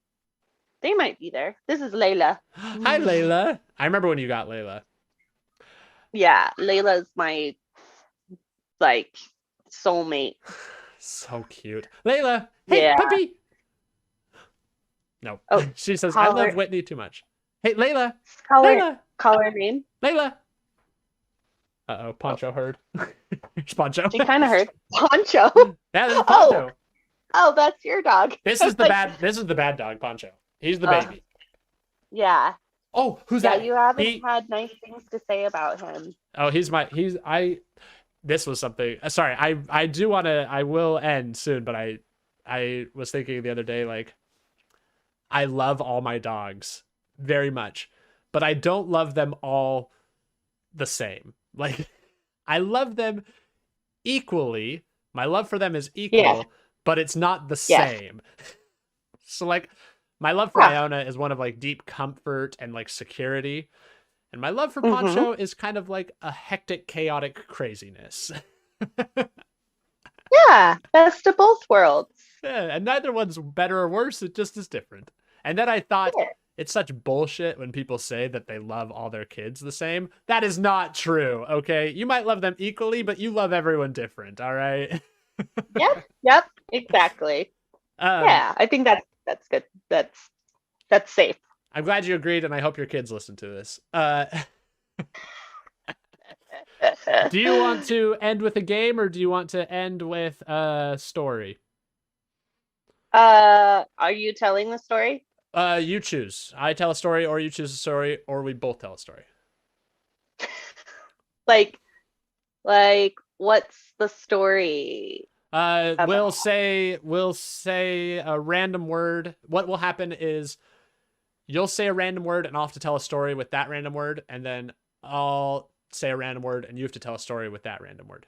they might be there. This is Layla. Hi, Layla. I remember when you got Layla. Yeah, Layla's my like soulmate. So cute. Layla, hey, Yeah. puppy. No. Oh, She says, I call love her- Whitney too much. Hey, Layla. Call her, Layla. call her name. Layla. Uh-oh, Poncho heard. Here's Poncho. She kind of heard Poncho. Yeah, this is Poncho. Oh, that's your dog. This is the bad dog, Poncho. He's the baby. Yeah. Oh, who's Yeah, that? you haven't had nice things to say about him. Oh, this was something. Sorry, I do want to. I will end soon, but I was thinking the other day, like, I love all my dogs very much, but I don't love them all the same. Like, I love them equally. My love for them is equal, Yeah. but it's not the Yes. same. So, like, my love for Iona is one of like deep comfort and like security. And my love for Poncho is kind of like a hectic, chaotic craziness. Yeah, best of both worlds. Yeah, and neither one's better or worse. It just is different. And then I thought it's such bullshit when people say that they love all their kids the same. That is not true, okay? You might love them equally, but you love everyone different, all right? Yep, exactly. Yeah, I think that's good. That's safe. I'm glad you agreed, and I hope your kids listen to this. Do you want to end with a game or do you want to end with a story? Are you telling the story? You choose. I tell a story, or you choose a story, or we both tell a story. Like, what's the story about? We'll say a random word. What will happen is you'll say a random word, and I'll have to tell a story with that random word, and then I'll say a random word, and you have to tell a story with that random word.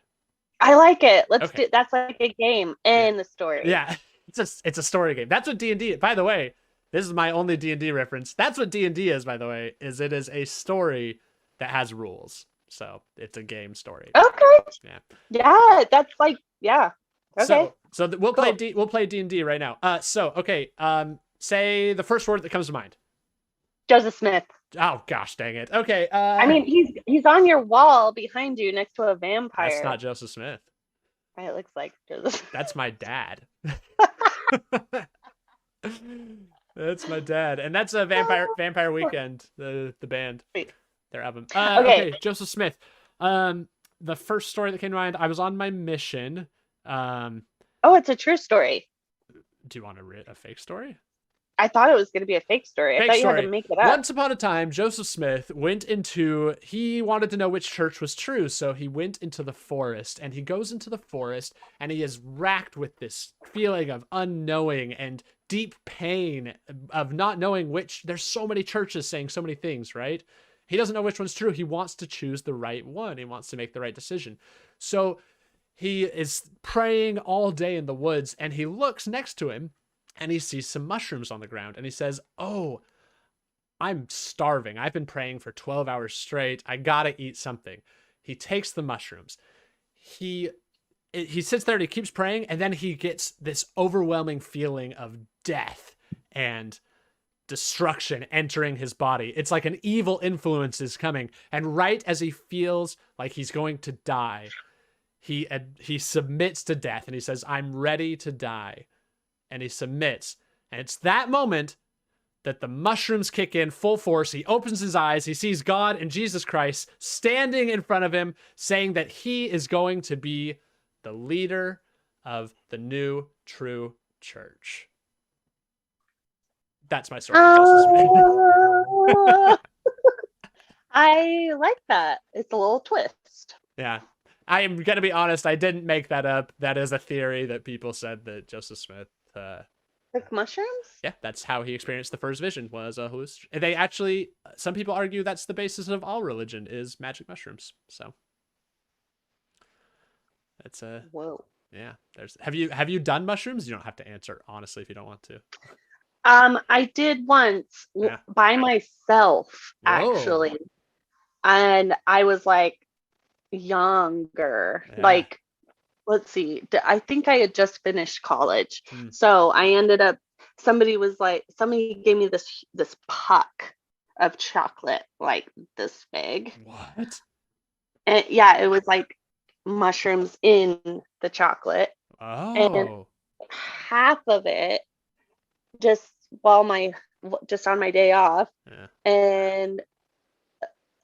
I like it. Let's Okay. do. That's like a game and the story. Yeah, it's a story game. That's what D&D. By the way, this is my only D&D reference. That's what D&D is. By the way, is it is a story that has rules. So it's a game story. Okay. Yeah. Yeah, that's like yeah. Okay. So we'll play D&D right now. Okay. Say the first word that comes to mind. Joseph Smith. Oh gosh, dang it. Okay. I mean, he's on your wall behind you next to a vampire. That's not Joseph Smith. It looks like Joseph. That's my dad. That's my dad, and that's a Vampire Weekend, the band, their album. Okay, Joseph Smith. The first story that came to mind. I was on my mission. Oh, it's a true story. Do you want a fake story? I thought it was going to be a fake story. I thought you had to make it up. Once upon a time, Joseph Smith he wanted to know which church was true, so he went into the forest, and he goes into the forest, and he is racked with this feeling of unknowing and deep pain of not knowing there's so many churches saying so many things, right? He doesn't know which one's true. He wants to choose the right one. He wants to make the right decision. So he is praying all day in the woods, and he looks next to him, and he sees some mushrooms on the ground, and he says, "Oh, I'm starving. I've been praying for 12 hours straight. I gotta eat something." He takes the mushrooms. He sits there and he keeps praying, and then he gets this overwhelming feeling of death and destruction entering his body. It's like an evil influence is coming, and right as he feels like he's going to die, he submits to death, and he says, "I'm ready to die." And he submits. And it's that moment that the mushrooms kick in full force. He opens his eyes. He sees God and Jesus Christ standing in front of him, saying that he is going to be the leader of the new true church. That's my story. I like that. It's a little twist. Yeah. I am going to be honest. I didn't make that up. That is a theory that people said that Joseph Smith like mushrooms? Yeah, that's how he experienced the first vision, was a hallucination. They actually, some people argue that's the basis of all religion, is magic mushrooms. So that's whoa. Yeah, have you done mushrooms? You don't have to answer honestly if you don't want to. I did once by myself. Whoa. Actually, and I was like younger, like. Let's see. I think I had just finished college. So I ended up, somebody gave me this puck of chocolate, like this big. What? And yeah, it was like mushrooms in the chocolate. Oh. And half of it just on my day off. Yeah. And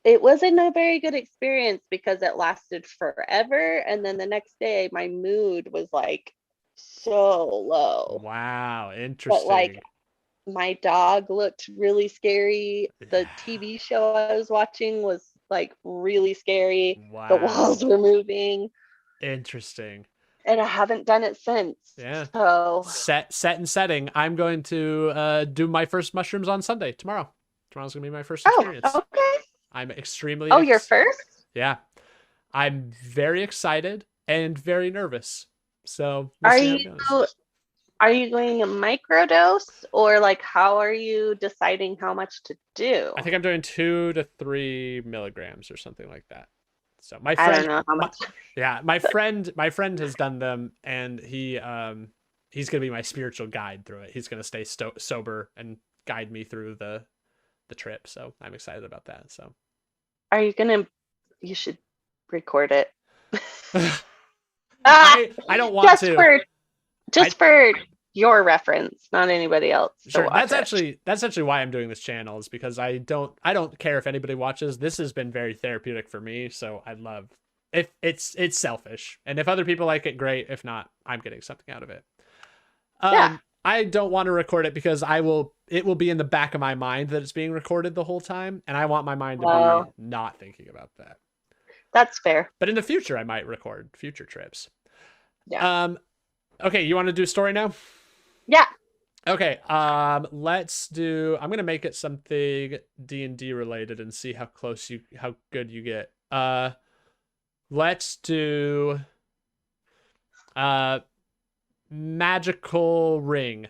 it wasn't a very good experience because it lasted forever. And then the next day, my mood was like so low. Wow. Interesting. But like my dog looked really scary. The TV show I was watching was like really scary. Wow. The walls were moving. Interesting. And I haven't done it since. Yeah. So set and setting. I'm going to do my first mushrooms on Sunday, tomorrow. Tomorrow's going to be my first experience. Oh, okay. I'm extremely your first? Yeah. I'm very excited and very nervous. So are you going a microdose, or like how are you deciding how much to do? I think I'm doing 2 to 3 milligrams or something like that. So my friend, I don't know how much. My friend has done them, and he's gonna be my spiritual guide through it. He's gonna stay sober and guide me through the trip. So I'm excited about that. So you should record it. I don't want to. For your reference, not anybody else. Sure. That's actually why I'm doing this channel, is because I don't care if anybody watches. This has been very therapeutic for me. So I'd love if it's selfish, and if other people like it, great. If not, I'm getting something out of it. Yeah. I don't want to record it because it will be in the back of my mind that it's being recorded the whole time, and I want my mind to Well, be not thinking about that. that's fair. But in the future, I might record future trips. Yeah. Okay, you want to do story now? Yeah. Okay, let's do, I'm gonna make it something D&D related and see how good you get. Let's do magical ring.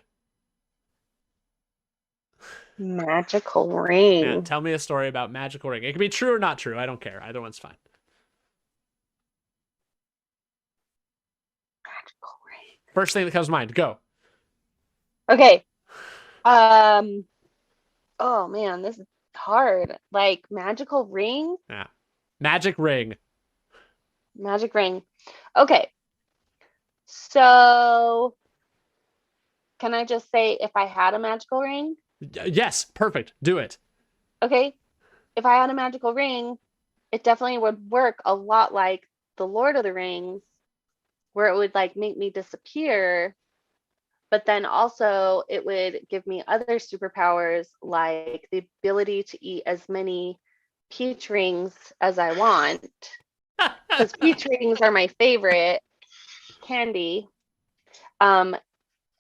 Magical ring. Yeah, tell me a story about magical ring. It can be true or not true. I don't care. Either one's fine. Magical ring. First thing that comes to mind. Go. Okay. Oh man, this is hard. Like magical ring? Yeah. Magic ring. Magic ring. Okay. So can I just say if I had a magical ring? Yes, perfect. Do it. Okay. If I had a magical ring, it definitely would work a lot like the Lord of the Rings, where it would like make me disappear, but then also it would give me other superpowers like the ability to eat as many peach rings as I want, because peach rings are my favorite candy. And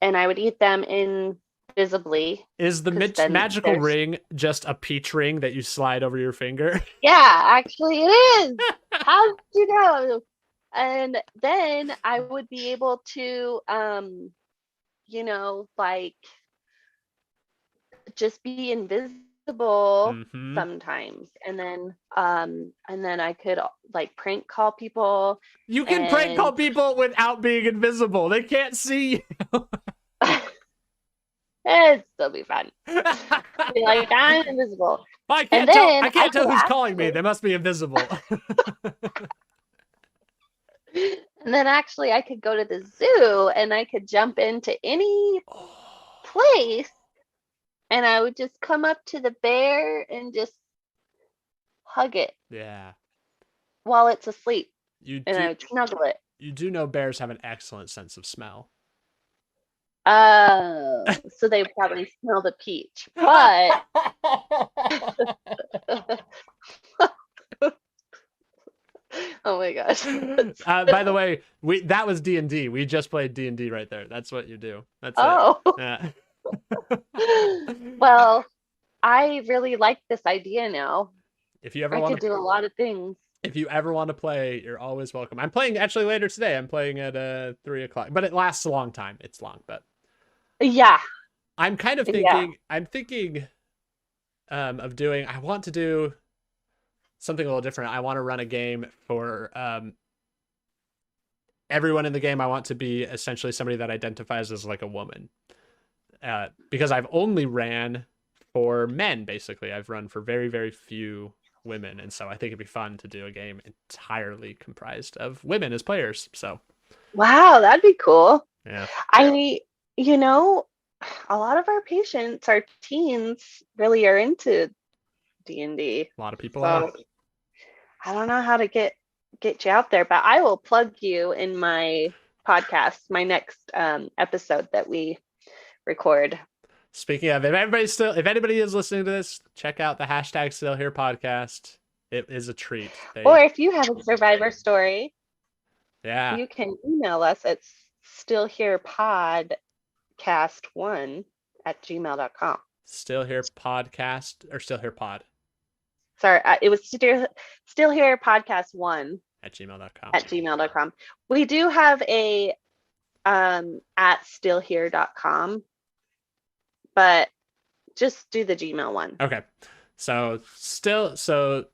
I would eat them invisibly. Is the 'cause then magical there's- ring just a peach ring that you slide over your finger? Yeah, actually it is. How did you know? And then I would be able to like just be invisible Mhm. sometimes. And then I could like prank call people. You can prank call And- people without being invisible. They can't see you. It'd still be fun. Be like, I'm invisible. I And can't tell. then I can't I tell could who's calling me. actually- They must be invisible. And then actually I could go to the zoo and I could jump into any place and I would just come up to the bear and just hug it Yeah. while it's asleep You and I do. would snuggle it. You do know bears have an excellent sense of smell. So they would probably smell the peach. But oh my gosh. By the way, that was D&D. We just played D&D right there. That's what you do. That's Oh. it. Yeah. Well, I really like this idea now. If you ever I want could to do a lot of things. If you ever want to play, you're always welcome. I'm playing actually later today. I'm playing at 3:00, but it lasts a long time. It's long, but Yeah. I'm kind of Yeah. thinking. I'm thinking of doing. I want to do something a little different. I want to run a game for everyone in the game. I want to be essentially somebody that identifies as like a woman, because I've only ran for men. Basically, I've run for very, very few women, and so I think it'd be fun to do a game entirely comprised of women as players. So Wow, that'd be cool. yeah, A lot of our patients, our teens, really are into D&D. a lot of people So are. I don't know how to get you out there, but I will plug you in my podcast, my next episode that we record. Speaking of, if anybody is listening to this, check out the hashtag Still Here podcast. It is a treat. Or if you have a survivor story, Yeah, you can email us at stillherepodcast1@gmail.com. Still Here podcast or Still Here pod Sorry, it was still here podcast1 at gmail.com. at gmail.com. We do have a at stillhere.com, but just do the Gmail one. Okay, so still Here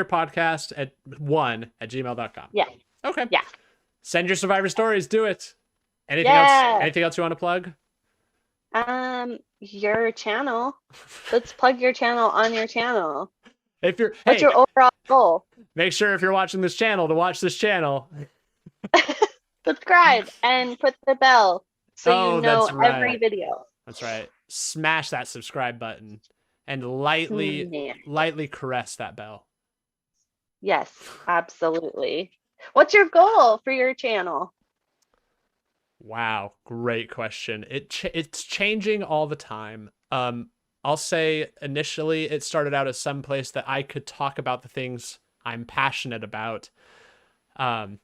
podcast at 1 at gmail.com. Yeah. Okay. Yeah. Send your survivor stories. Do it. Anything Yeah. else? Anything else you want to plug? Your channel. Let's plug your channel on your channel. If you're What's your overall goal? make sure if you're watching this channel to watch this channel. Subscribe and put the bell so Oh, you know that's right. every video. That's right. Smash that subscribe button and lightly Yeah. lightly caress that bell. Yes, absolutely. What's your goal for your channel? Wow, great question. It's changing all the time. I'll say initially it started out as some place that I could talk about the things I'm passionate about. Um,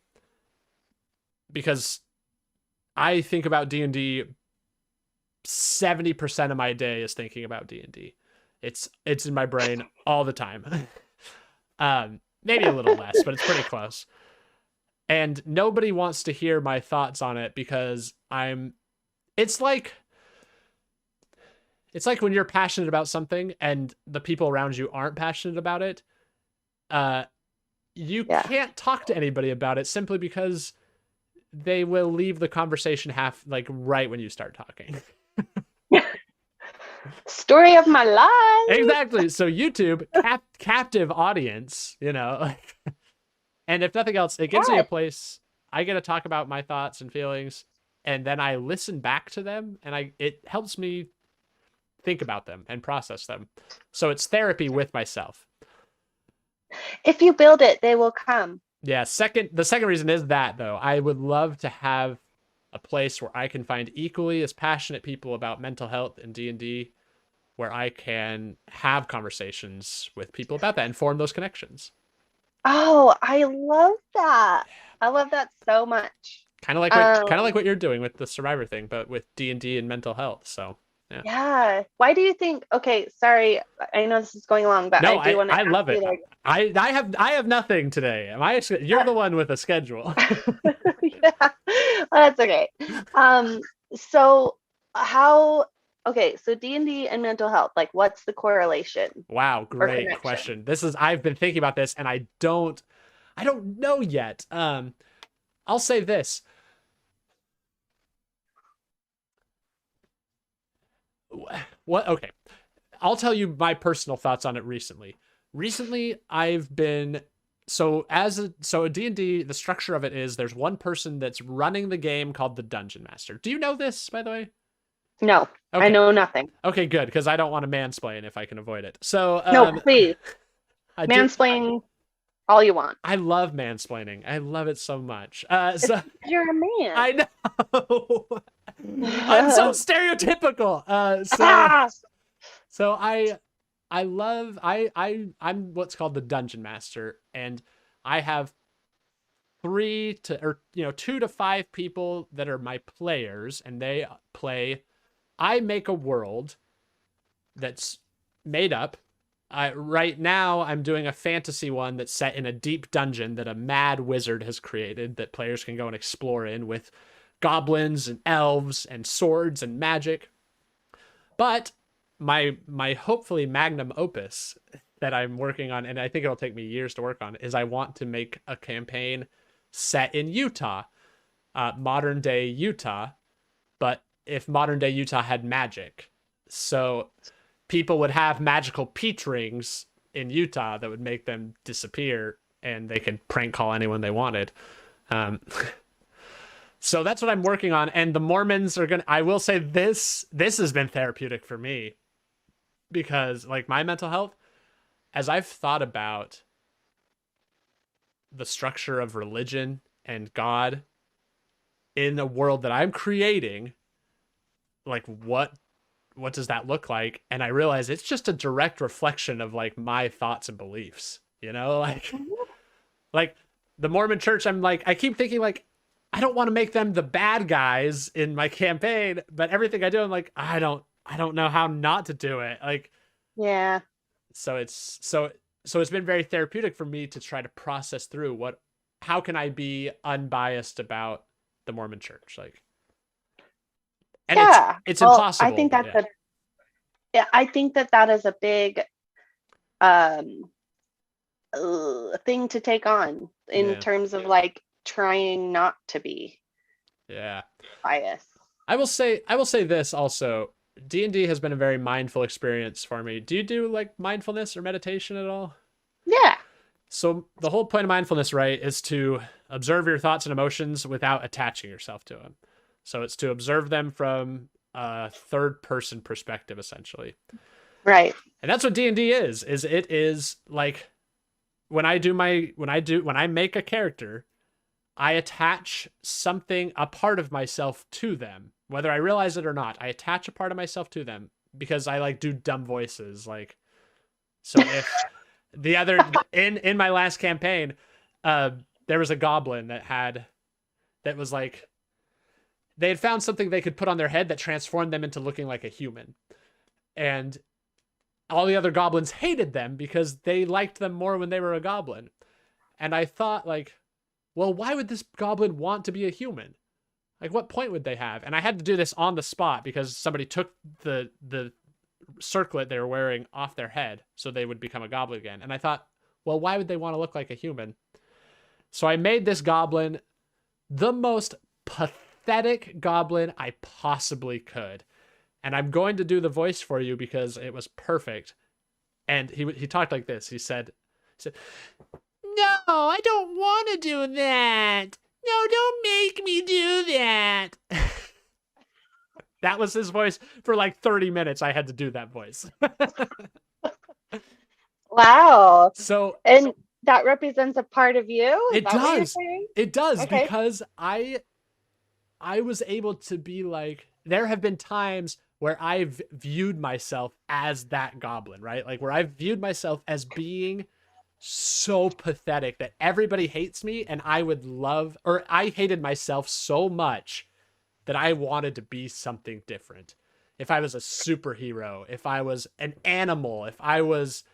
because I think about D&D 70% of my day is thinking about D&D. It's in my brain all the time. Maybe a little less, but it's pretty close. And nobody wants to hear my thoughts on it because it's like when you're passionate about something and the people around you aren't passionate about it. You Yeah. can't talk to anybody about it simply because they will leave the conversation right when you start talking. Story of my life. Exactly. So YouTube, captive audience, and if nothing else, it gives me a place I get to talk about my thoughts and feelings, and then I listen back to them, and it helps me think about them and process them. So it's therapy with myself. If you build it, they will come. Yeah. The second reason is that, though, I would love to have a place where I can find equally as passionate people about mental health and D&D, where I can have conversations with people about that and form those connections. Oh, I love that. I love that so much. Kind of like what you're doing with the Survivor thing, but with D&D and mental health. So yeah. Yeah. Why do you think? Okay, sorry. I know this is going long, but No, I do want to. I love it. I have nothing today. You're the one with a schedule. Yeah, well, that's okay. So how? Okay, so D&D and mental health. Like, what's the correlation? Wow, great question. I've been thinking about this, and I don't know yet. I'll say this. What? Okay. I'll tell you my personal thoughts on it recently. Recently, I've been a D&D, the structure of it is there's one person that's running the game called the Dungeon Master. Do you know this, by the way? No, okay. I know nothing. Okay, good, because I don't want to mansplain if I can avoid it. So no, please. Mansplain all you want. I love mansplaining. I love it so much. You're a man. I know. I'm so stereotypical. So I'm what's called the Dungeon Master, and I have 2 to 5 people that are my players, and they play. I make a world that's made up. Right now, I'm doing a fantasy one that's set in a deep dungeon that a mad wizard has created that players can go and explore in with goblins and elves and swords and magic. But my hopefully magnum opus that I'm working on, and I think it'll take me years to work on, is I want to make a campaign set in Utah, modern day Utah, but if modern day Utah had magic. So people would have magical peach rings in Utah that would make them disappear, and they could prank call anyone they wanted. So that's what I'm working on. And the Mormons are I will say this has been therapeutic for me, because like my mental health, as I've thought about the structure of religion and God in a world that I'm creating, like what does that look like? And I realize it's just a direct reflection of like my thoughts and beliefs, like the Mormon church. I keep thinking like, I don't want to make them the bad guys in my campaign, but everything I do, I'm like, I don't know how not to do it. Like, yeah. So it's been very therapeutic for me to try to process through how can I be unbiased about the Mormon church? Like, and yeah, it's impossible. I think that's I think that is a big thing to take on in terms of like trying not to be biased. I will say this also. D&D has been a very mindful experience for me. Do you do like mindfulness or meditation at all? Yeah. So the whole point of mindfulness, right, is to observe your thoughts and emotions without attaching yourself to them. So it's to observe them from a third person perspective, essentially. Right. And that's what D&D is it is like when I make a character, I attach something, a part of myself to them, whether I realize it or not. I attach a part of myself to them because I like do dumb voices. Like, so if the other in my last campaign, there was a goblin that was like they had found something they could put on their head that transformed them into looking like a human, and all the other goblins hated them because they liked them more when they were a goblin. And I thought, like, well, why would this goblin want to be a human? Like, what point would they have? And I had to do this on the spot because somebody took the circlet they were wearing off their head so they would become a goblin again. And I thought, well, why would they want to look like a human? So I made this goblin the most pathetic goblin I possibly could. And I'm going to do the voice for you because it was perfect. And he talked like this. He said, "No, I don't want to do that. No, don't make me do that." That was his voice for like 30 minutes. I had to do that voice. Wow. So, and that represents a part of you? Is it that what you're does. saying? It does, Okay. because I was able to be like, there have been times where I've viewed myself as that goblin, right? Like where I've viewed myself as being so pathetic that everybody hates me, and I hated myself so much that I wanted to be something different. If I was a superhero, if I was an animal, if I was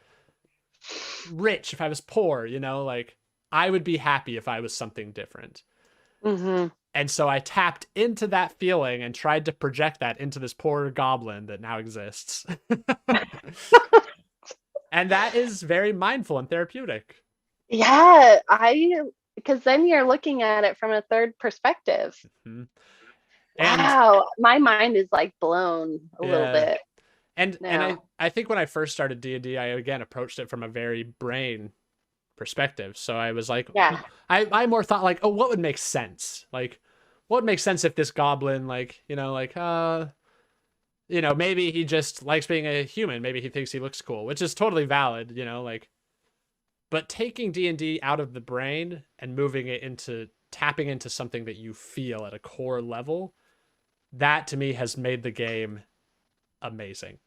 rich, if I was poor, like I would be happy if I was something different. Mm-hmm. And so I tapped into that feeling and tried to project that into this poor goblin that now exists. And that is very mindful and therapeutic. Yeah, because then you're looking at it from a third perspective. Mm-hmm. Wow, my mind is like blown a little bit. And I think when I first started D&D, I again approached it from a very brain perspective. So I was like, yeah, I more thought like, oh, what would make sense? Like, what would make sense if this goblin, maybe he just likes being a human. Maybe he thinks he looks cool, which is totally valid, but taking D&D out of the brain and moving it into tapping into something that you feel at a core level, that to me has made the game amazing.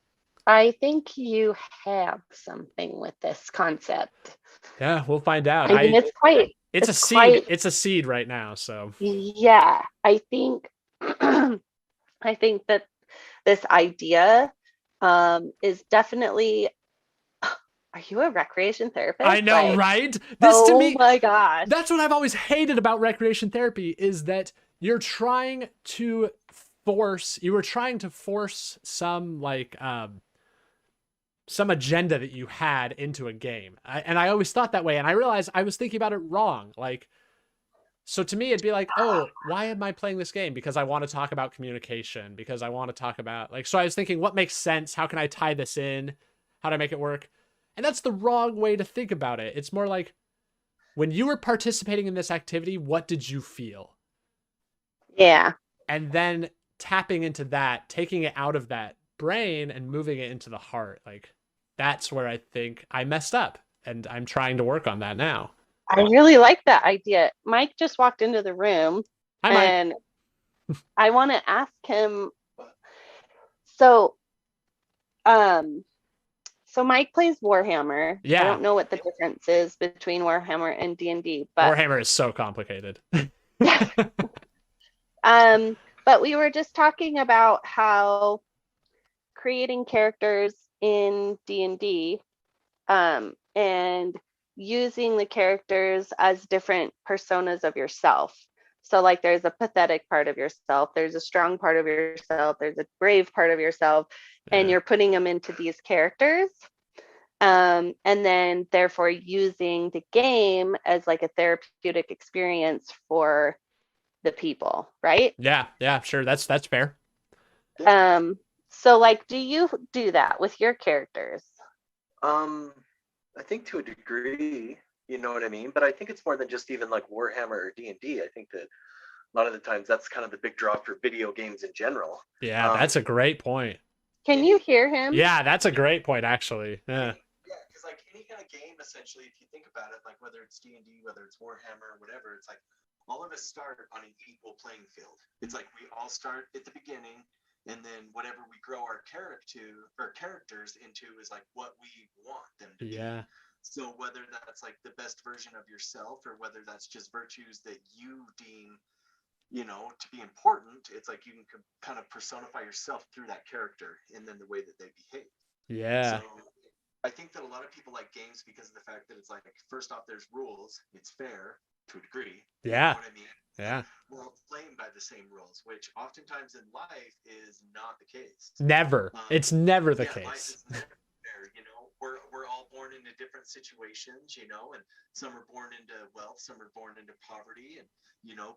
I think you have something with this concept. Yeah, we'll find out. I mean, it's a seed. It's a seed right now. So yeah, I think that this idea is definitely. Are you a recreation therapist? I know, right? To me, my gosh. That's what I've always hated about recreation therapy, is that you're trying to force some agenda that you had into a game. And I always thought that way. And I realized I was thinking about it wrong. Like, so to me, it'd be like, oh, why am I playing this game? Because I want to talk about communication, because I want to talk about so I was thinking, what makes sense? How can I tie this in? How do I make it work? And that's the wrong way to think about it. It's more like, when you were participating in this activity, what did you feel? Yeah. And then tapping into that, taking it out of that brain and moving it into the heart. Like, that's where I think I messed up, and I'm trying to work on that now. I really like that idea. Mike just walked into the room. Hi, Mike. And I want to ask him. So Mike plays Warhammer. Yeah. I don't know what the difference is between Warhammer and D&D, but Warhammer is so complicated. But we were just talking about how creating characters in D&D and using the characters as different personas of yourself. So like there's a pathetic part of yourself, there's a strong part of yourself, there's a brave part of yourself, and you're putting them into these characters. And then therefore using the game as like a therapeutic experience for the people, right? Yeah, sure. That's fair. So like, do you do that with your characters? I think to a degree, you know what I mean? But I think it's more than just even like Warhammer or D&D. I think that a lot of the times that's kind of the big draw for video games in general. Yeah, that's a great point. Can you hear him? Yeah, that's a great point, actually. Yeah. Yeah, because because like any kind of game, essentially, if you think about it, like whether it's D&D, whether it's Warhammer, whatever, it's like all of us start on an equal playing field. It's like we all start at the beginning, and then whatever we grow our characters into is like what we want them to be. Yeah. So whether that's like the best version of yourself, or whether that's just virtues that you deem, to be important, it's like you can kind of personify yourself through that character and then the way that they behave. Yeah. So I think that a lot of people like games because of the fact that it's like, first off, there's rules, it's fair to a degree. Yeah. You know what I mean? Yeah. We're all playing by the same rules, which oftentimes in life is not the case. Never. It's never the Life case. is never fair, we're all born into different situations, and some are born into wealth, some are born into poverty, and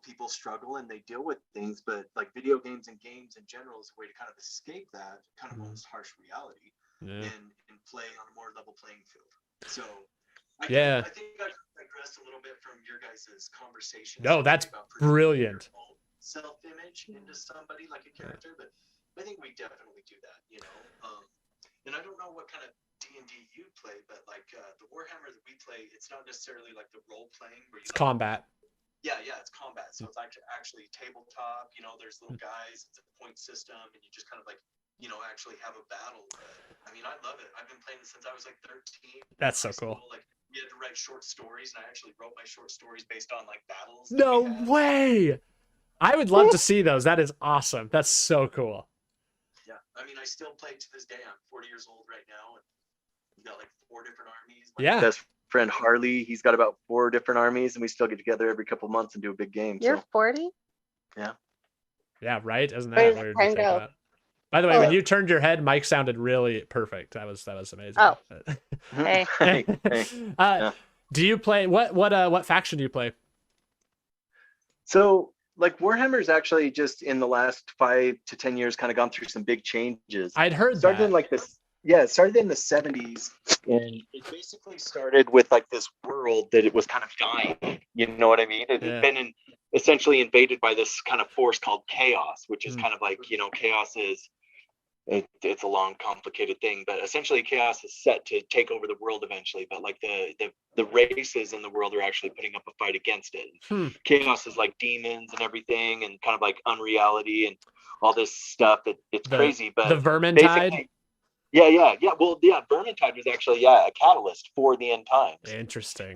people struggle and they deal with things, but like video games and games in general is a way to kind of escape that kind of almost harsh reality and play on a more level playing field. So I think I digressed a little bit from your guys' conversation. No, that's brilliant. Self-image into somebody like a character, but I think we definitely do that, and I don't know what kind of D&D you play, but like the Warhammer that we play, it's not necessarily like the role playing where it's combat. Yeah, it's combat. So it's like actually tabletop, there's little guys, it's a point system, and you just kind of like, actually have a battle. I mean, I love it. I've been playing this since I was like 13. That's so cool. Like we had to write short stories, and I actually wrote my short stories based on like battles. No way! I would love to see those. That is awesome. That's so cool. Yeah, I mean, I still play to this day. I'm 40 years old right now, and we've got like 4 different armies. My best friend Harley, he's got about 4 different armies, and we still get together every couple months and do a big game. You're 40? Yeah. Yeah, right? Isn't that weird to think about? By the way, when you turned your head, Mike sounded really perfect. That was amazing. Oh. Hey. Do you play what faction do you play? So like Warhammer's actually just in the last 5 to 10 years kind of gone through some big changes. I'd heard started that. In like this. Yeah, it started in the 70s, and it basically started with like this world that it was kind of dying. You know what I mean? It had been essentially invaded by this kind of force called chaos, which is kind of like, chaos is, it's a long, complicated thing, but essentially chaos is set to take over the world eventually. But like the races in the world are actually putting up a fight against it. Chaos is like demons and everything, and kind of like unreality and all this stuff. It's crazy, but the Vermintide. Yeah. Well, Vermintide was actually a catalyst for the end times. Interesting.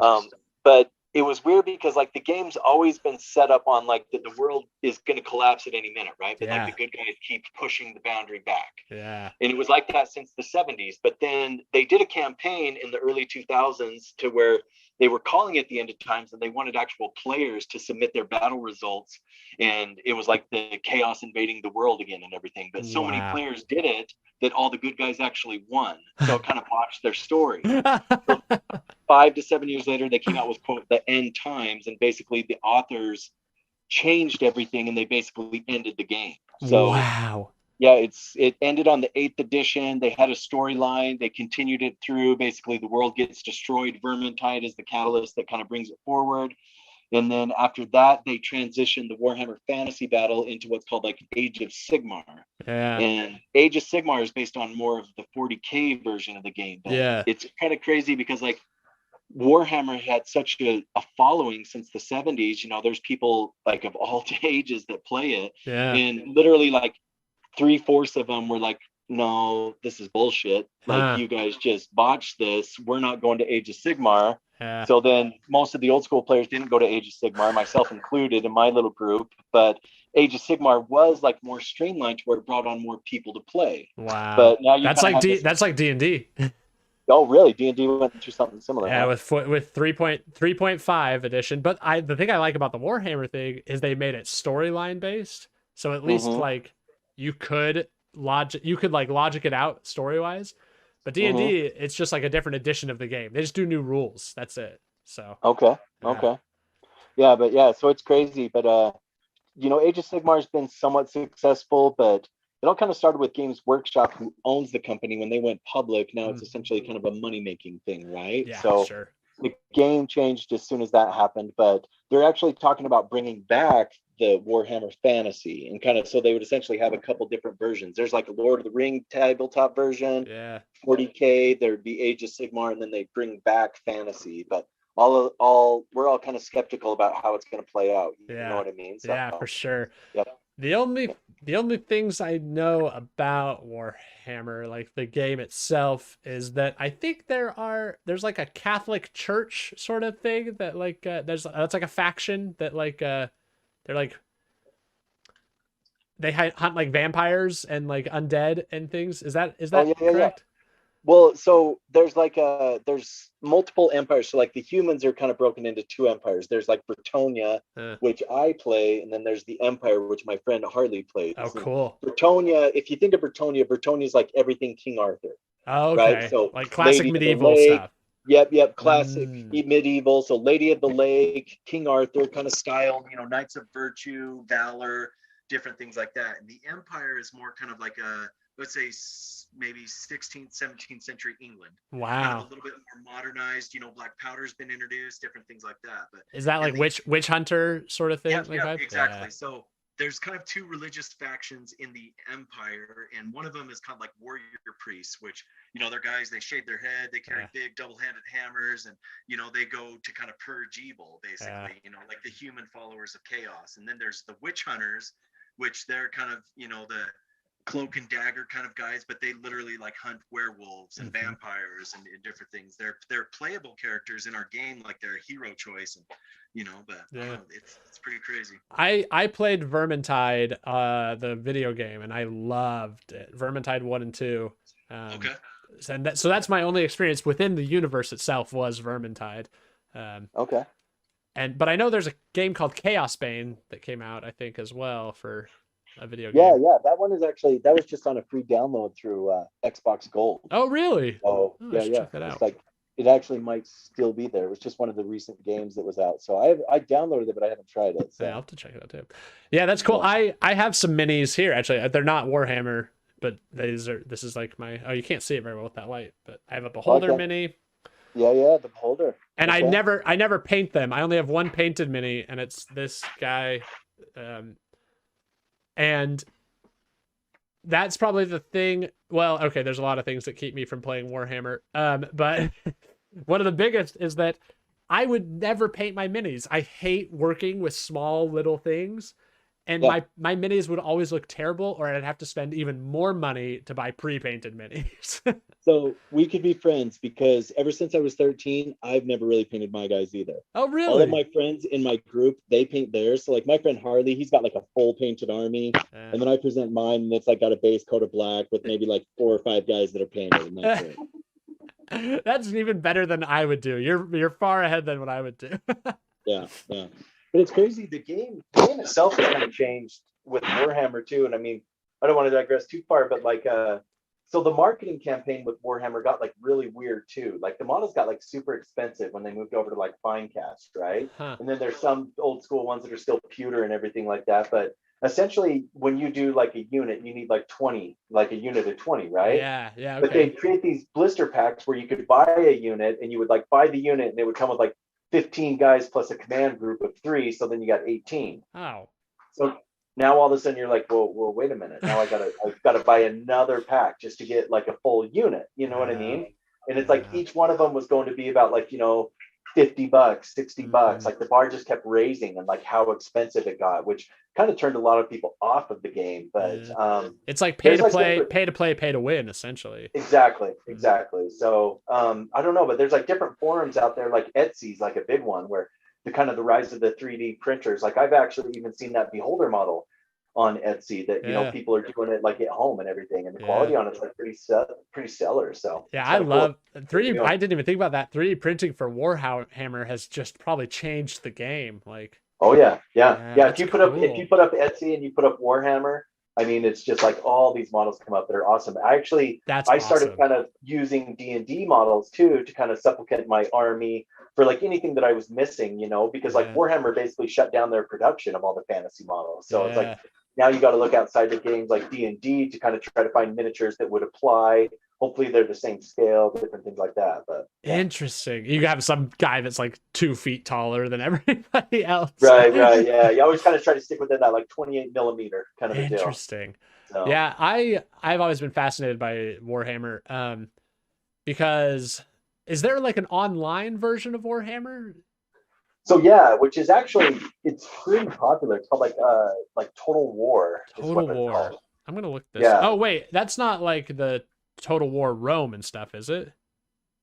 But it was weird because like the game's always been set up on like the world is going to collapse at any minute, right? But like the good guys keep pushing the boundary back. Yeah. And it was like that since the 70s. But then they did a campaign in the early 2000s to where they were calling it the end of times, and they wanted actual players to submit their battle results. And it was like the chaos invading the world again and everything. But so many players did it that all the good guys actually won. So it kind of botched their story. So 5 to 7 years later, they came out with, quote, the end times. And basically the authors changed everything, and they basically ended the game. So it ended on the 8th edition. They had a storyline. They continued it through. Basically, the world gets destroyed. Vermintide is the catalyst that kind of brings it forward. And then after that, they transitioned the Warhammer Fantasy Battle into what's called like Age of Sigmar. Yeah. And Age of Sigmar is based on more of the 40K version of the game. But it's kind of crazy because like Warhammer had such a following since the 70s. There's people like of all ages that play it. Yeah. And literally like 3/4 of them were like, no, this is bullshit. Like you guys just botched this. We're not going to Age of Sigmar. So then most of the old school players didn't go to Age of Sigmar, myself included in my little group. But Age of Sigmar was like more streamlined to where it brought on more people to play. Wow. But now that's like D&D. Oh, really? D&D went through something similar. Yeah, with 3.5 edition. But the thing I like about the Warhammer thing is they made it storyline based. So at least like you could logic it out story wise. But D&D, it's just like a different edition of the game. They just do new rules. That's it. So okay. Yeah, but so it's crazy. But Age of Sigmar has been somewhat successful, but it all kind of started with Games Workshop, who owns the company. When they went public, now it's essentially kind of a money-making thing, right? Yeah, so sure. The game changed as soon as that happened, but they're actually talking about bringing back the Warhammer Fantasy, and kind of, so they would essentially have a couple different versions. There's like a Lord of the Ring tabletop version, Yeah. 40K, there'd be Age of Sigmar, and then they bring back Fantasy. But we're all kind of skeptical about how it's going to play out. You know Yeah. what I mean? So, Yeah, for sure. yep. The only things I know about Warhammer, like the game itself, is that I think there's like a Catholic Church sort of thing that like that's like a faction that like they're like they hunt like vampires and like undead and things. Is that Oh, yeah, yeah, correct? Well, so there's multiple empires. So like the humans are kind of broken into two empires. There's like Bretonia, Uh, which I play, and then there's the Empire, which my friend Harley plays. oh, And cool. Bretonia, if you think of Bretonia is like everything King Arthur, Oh, right? okay. So Like classic Lady of the medieval Lake, stuff. yep, classic Mm. medieval. So Lady of the Lake, King Arthur kind of style, Knights of Virtue, Valor, different things like that. And the Empire is more kind of like a, let's say maybe 16th, 17th century England. Kind of Wow. a little bit more modernized, black powder's been introduced, different things like that. But Is that like witch hunter sort of thing? yeah, Like vibe? exactly. Yeah. So there's kind of two religious factions in the Empire, and one of them is kind of like warrior priests, which they're guys, they shave their head, they carry big double-handed hammers, and they go to kind of purge evil, basically. Like the human followers of chaos. And then there's the witch hunters, which they're kind of the cloak and dagger kind of guys, but they literally like hunt werewolves and vampires and different things. They're playable characters in our game, like they're a hero choice, and but it's pretty crazy. I played Vermintide, the video game, and I loved it. Vermintide 1 and 2. Okay. And so that's my only experience within the universe itself was Vermintide. Okay. But I know there's a game called Chaos Bane that came out, I think, as well for a video Yeah, game. yeah. That one is actually, that was just on a free download through Xbox Gold. Oh, really? Oh, I yeah, should yeah. check that out. It's like, it actually might still be there. It was just one of the recent games that was out. So I downloaded it, but I haven't tried it. So. Yeah, I'll have to check it out too. Yeah, that's cool. I have some minis here actually. They're not Warhammer, but this is like my, oh, you can't see it very well with that light, but I have a Beholder mini. Yeah, the Beholder. And okay. I never paint them. I only have one painted mini, and it's this guy. And that's probably the thing. Well, okay, there's a lot of things that keep me from playing Warhammer. But one of the biggest is that I would never paint my minis. I hate working with small little things. And my minis would always look terrible, or I'd have to spend even more money to buy pre-painted minis. So we could be friends, because ever since I was 13, I've never really painted my guys either. Oh, really? All of my friends in my group, they paint theirs. So like my friend Harley, he's got like a full painted army. And then I present mine, and it's like got a base coat of black with maybe like 4 or 5 guys that are painted. And that's it. That's even better than I would do. You're far ahead than what I would do. Yeah. But it's crazy. The game itself has kind of changed with Warhammer too. And I mean, I don't want to digress too far, but like, so the marketing campaign with Warhammer got like really weird too. Like the models got like super expensive when they moved over to like Finecast, right? Huh. And then there's some old school ones that are still pewter and everything like that. But essentially, when you do like a unit, you need like 20, like a unit of 20, right? Yeah. Okay. But they create these blister packs where you could buy a unit, and you would like buy the unit, and they would come with like 15 guys plus a command group of 3, so then you got 18. Oh. So now all of a sudden you're like, well, wait a minute. Now I've got to buy another pack just to get like a full unit. You know what I mean? And it's like each one of them was going to be about like, $50, $60. Like the bar just kept raising, and like how expensive it got, which kind of turned a lot of people off of the game. But it's like pay to play, pay to win, essentially. Exactly. So I don't know, but there's like different forums out there, like Etsy's like a big one, where the rise of the 3D printers. Like I've actually even seen that Beholder model on Etsy that people are doing it like at home and everything, and the quality on it's like pretty stellar. So yeah, I love 3D. I didn't even think about that. 3D printing for Warhammer has just probably changed the game. Like, oh yeah. If you put cool. up Etsy and you put up Warhammer, I mean, it's just like all these models come up that are awesome. I started kind of using D&D models too to kind of supplement my army for like anything that I was missing, because like Warhammer basically shut down their production of all the fantasy models. So it's like now you got to look outside the games like D&D to kind of try to find miniatures that would apply. Hopefully they're the same scale, different things like that. But yeah. Interesting. You have some guy that's like 2 feet taller than everybody else. Right, yeah. You always kind of try to stick within that like 28 millimeter kind of a deal. Interesting. So. Yeah, I've always been fascinated by Warhammer, because is there like an online version of Warhammer? So yeah, which is actually, it's pretty popular. It's called like Total War. Total War. I'm gonna look this. Yeah. Oh wait, that's not like the Total War Rome and stuff, is it?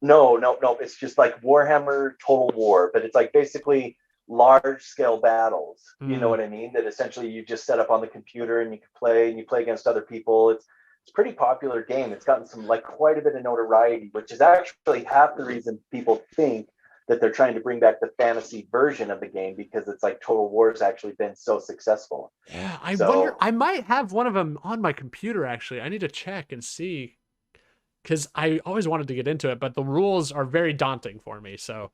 No. It's just like Warhammer Total War, but it's like basically large scale battles. You know what I mean? That essentially you just set up on the computer and you can play, and you play against other people. It's a pretty popular game. It's gotten some like quite a bit of notoriety, which is actually half the reason people think that they're trying to bring back the fantasy version of the game, because it's like Total War has actually been so successful. Yeah, I wonder. I might have one of them on my computer actually. I need to check and see, because I always wanted to get into it, but the rules are very daunting for me. So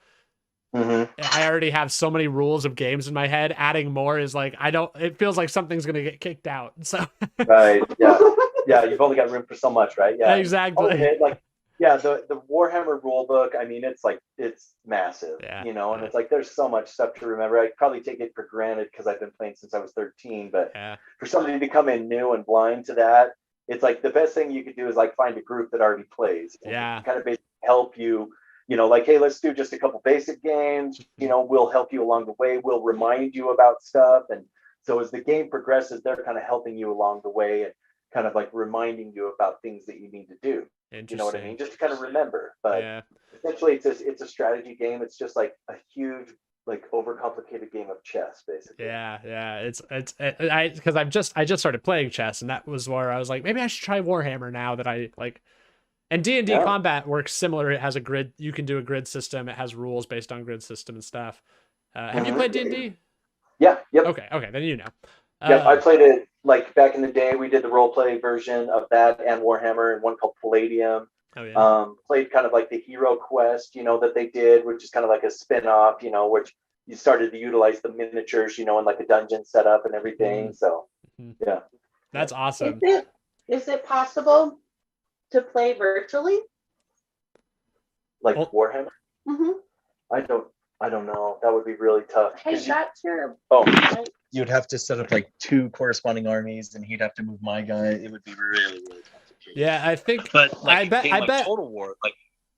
I already have so many rules of games in my head. Adding more is like, I don't. It feels like something's gonna get kicked out. So right, yeah. You've only got room for so much, right? Yeah, exactly. Okay, like. Yeah, the Warhammer rule book, I mean, it's massive, you know, and it's like there's so much stuff to remember. I probably take it for granted because I've been playing since I was 13, but for somebody to come in new and blind to that, it's like the best thing you could do is like find a group that already plays. And kind of basically help you, you know, like, hey, let's do just a couple basic games, you know, we'll help you along the way, we'll remind you about stuff. And so as the game progresses, they're kind of helping you along the way and kind of like reminding you about things that you need to do. You know what I mean? Just to kind of remember. But essentially, it's a strategy game. It's just like a huge, like overcomplicated game of chess, basically. Yeah. It's because I just started playing chess, and that was where I was like, maybe I should try Warhammer now that I like. And D&D combat works similar. It has a grid. You can do a grid system. It has rules based on grid system and stuff. Have you played D&D? Yeah. Yep. Okay. Then you know. Yeah, I played it like back in the day. We did the role play version of that and Warhammer, and one called Palladium. Oh yeah. Played kind of like the Hero Quest, you know, that they did, which is kind of like a spin-off, you know, which you started to utilize the miniatures, you know, and like a dungeon setup and everything. So yeah, that's awesome. Is it possible to play virtually? Like Warhammer? I don't know. That would be really tough. Hey, that's your. You'd have to set up like 2 corresponding armies, and he'd have to move my guy. It would be really, really complicated. Yeah, I think. But like, I bet Total War, like.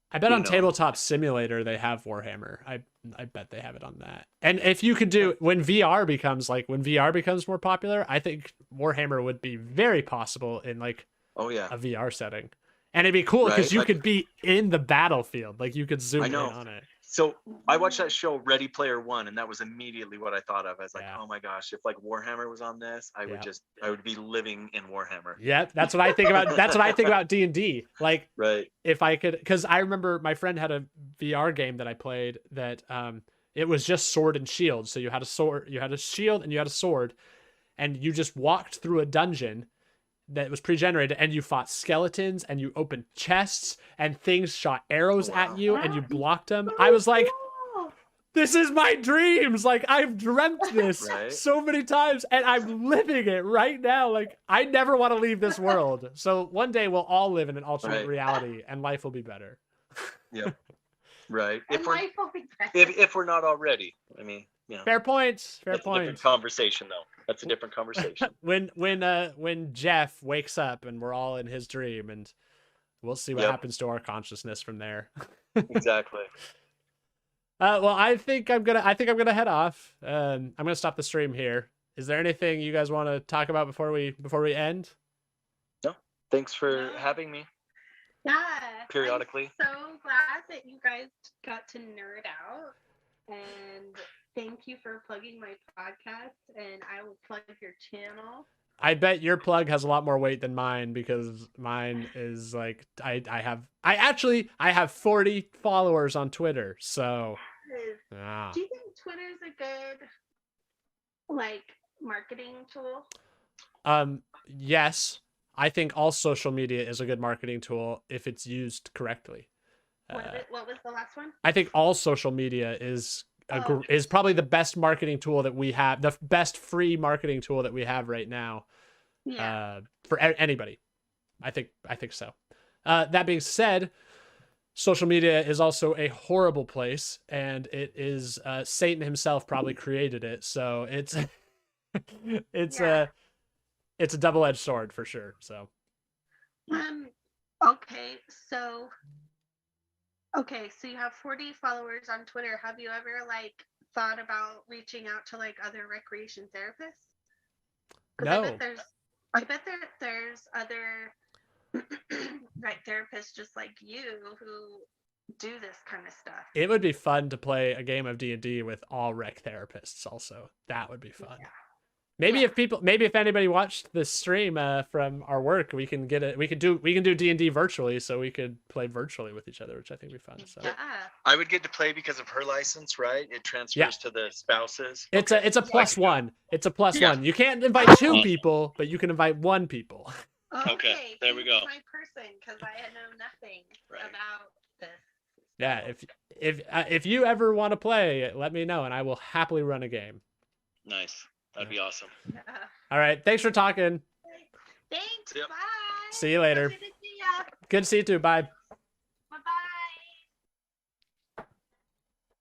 I bet on Tabletop Simulator they have Warhammer. I bet they have it on that. And if you could do when VR becomes more popular, I think Warhammer would be very possible in like a VR setting. And it'd be cool because you could be in the battlefield, like you could zoom in on it. So I watched that show Ready Player One, and that was immediately what I thought of. I was like, oh my gosh, if like Warhammer was on this, I would be living in Warhammer. Yeah, that's what I think about. That's what I think about D&D. Like, right. If I could, because I remember my friend had a VR game that I played that it was just sword and shield. So you had a sword, you had a shield, and you had a sword, and you just walked through a dungeon that was pre-generated, and you fought skeletons, and you opened chests, and things shot arrows at you, and you blocked them. I was like, this is my dreams. Like, I've dreamt this so many times, and I'm living it right now. Like, I never want to leave this world. So one day we'll all live in an alternate reality, and life will be better. Yep. Right. If we're not already. I mean, yeah. Fair points. Fair points. Different conversation, though. That's a different conversation. when Jeff wakes up and we're all in his dream, and we'll see what happens to our consciousness from there. Exactly. Well, I think I'm gonna head off. I'm gonna stop the stream here. Is there anything you guys want to talk about before we end? No. Thanks for having me. Yeah. Periodically. I'm so glad that you guys got to nerd out, and thank you for plugging my podcast, and I will plug your channel. I bet your plug has a lot more weight than mine, because mine is like I have 40 followers on Twitter. So do you think Twitter's a good like marketing tool? Yes. I think all social media is a good marketing tool if it's used correctly. What was the last one? I think all social media is is probably the best marketing tool that we have, the best free marketing tool that we have right now. Yeah. For anybody. I think so. That being said, social media is also a horrible place, and it is Satan himself probably created it. So it's it's Yeah. a double-edged sword for sure. So Okay, so you have 40 followers on Twitter. Have you ever like thought about reaching out to like other recreation therapists? Because no, I bet there's other right therapists just like you who do this kind of stuff. it would be fun to play a game of D&D with all rec therapists. Also, that would be fun. Yeah. Maybe Yeah. if anybody watched this stream from our work, we can do D&D virtually, so we could play virtually with each other, which I think would be fun. So Yeah. I would get to play because of her license, right? It transfers to the spouses. It's Okay. a plus one. It's a plus Yeah. one. You can't invite two people, but you can invite one people. Okay, there we go. My person, because I know nothing about this. Yeah, if you ever want to play, let me know, and I will happily run a game. Nice. That'd be awesome. Yeah. All right, thanks for talking. Thanks. Yep. Bye. See you later. Good to see ya. Good to see you too. Bye.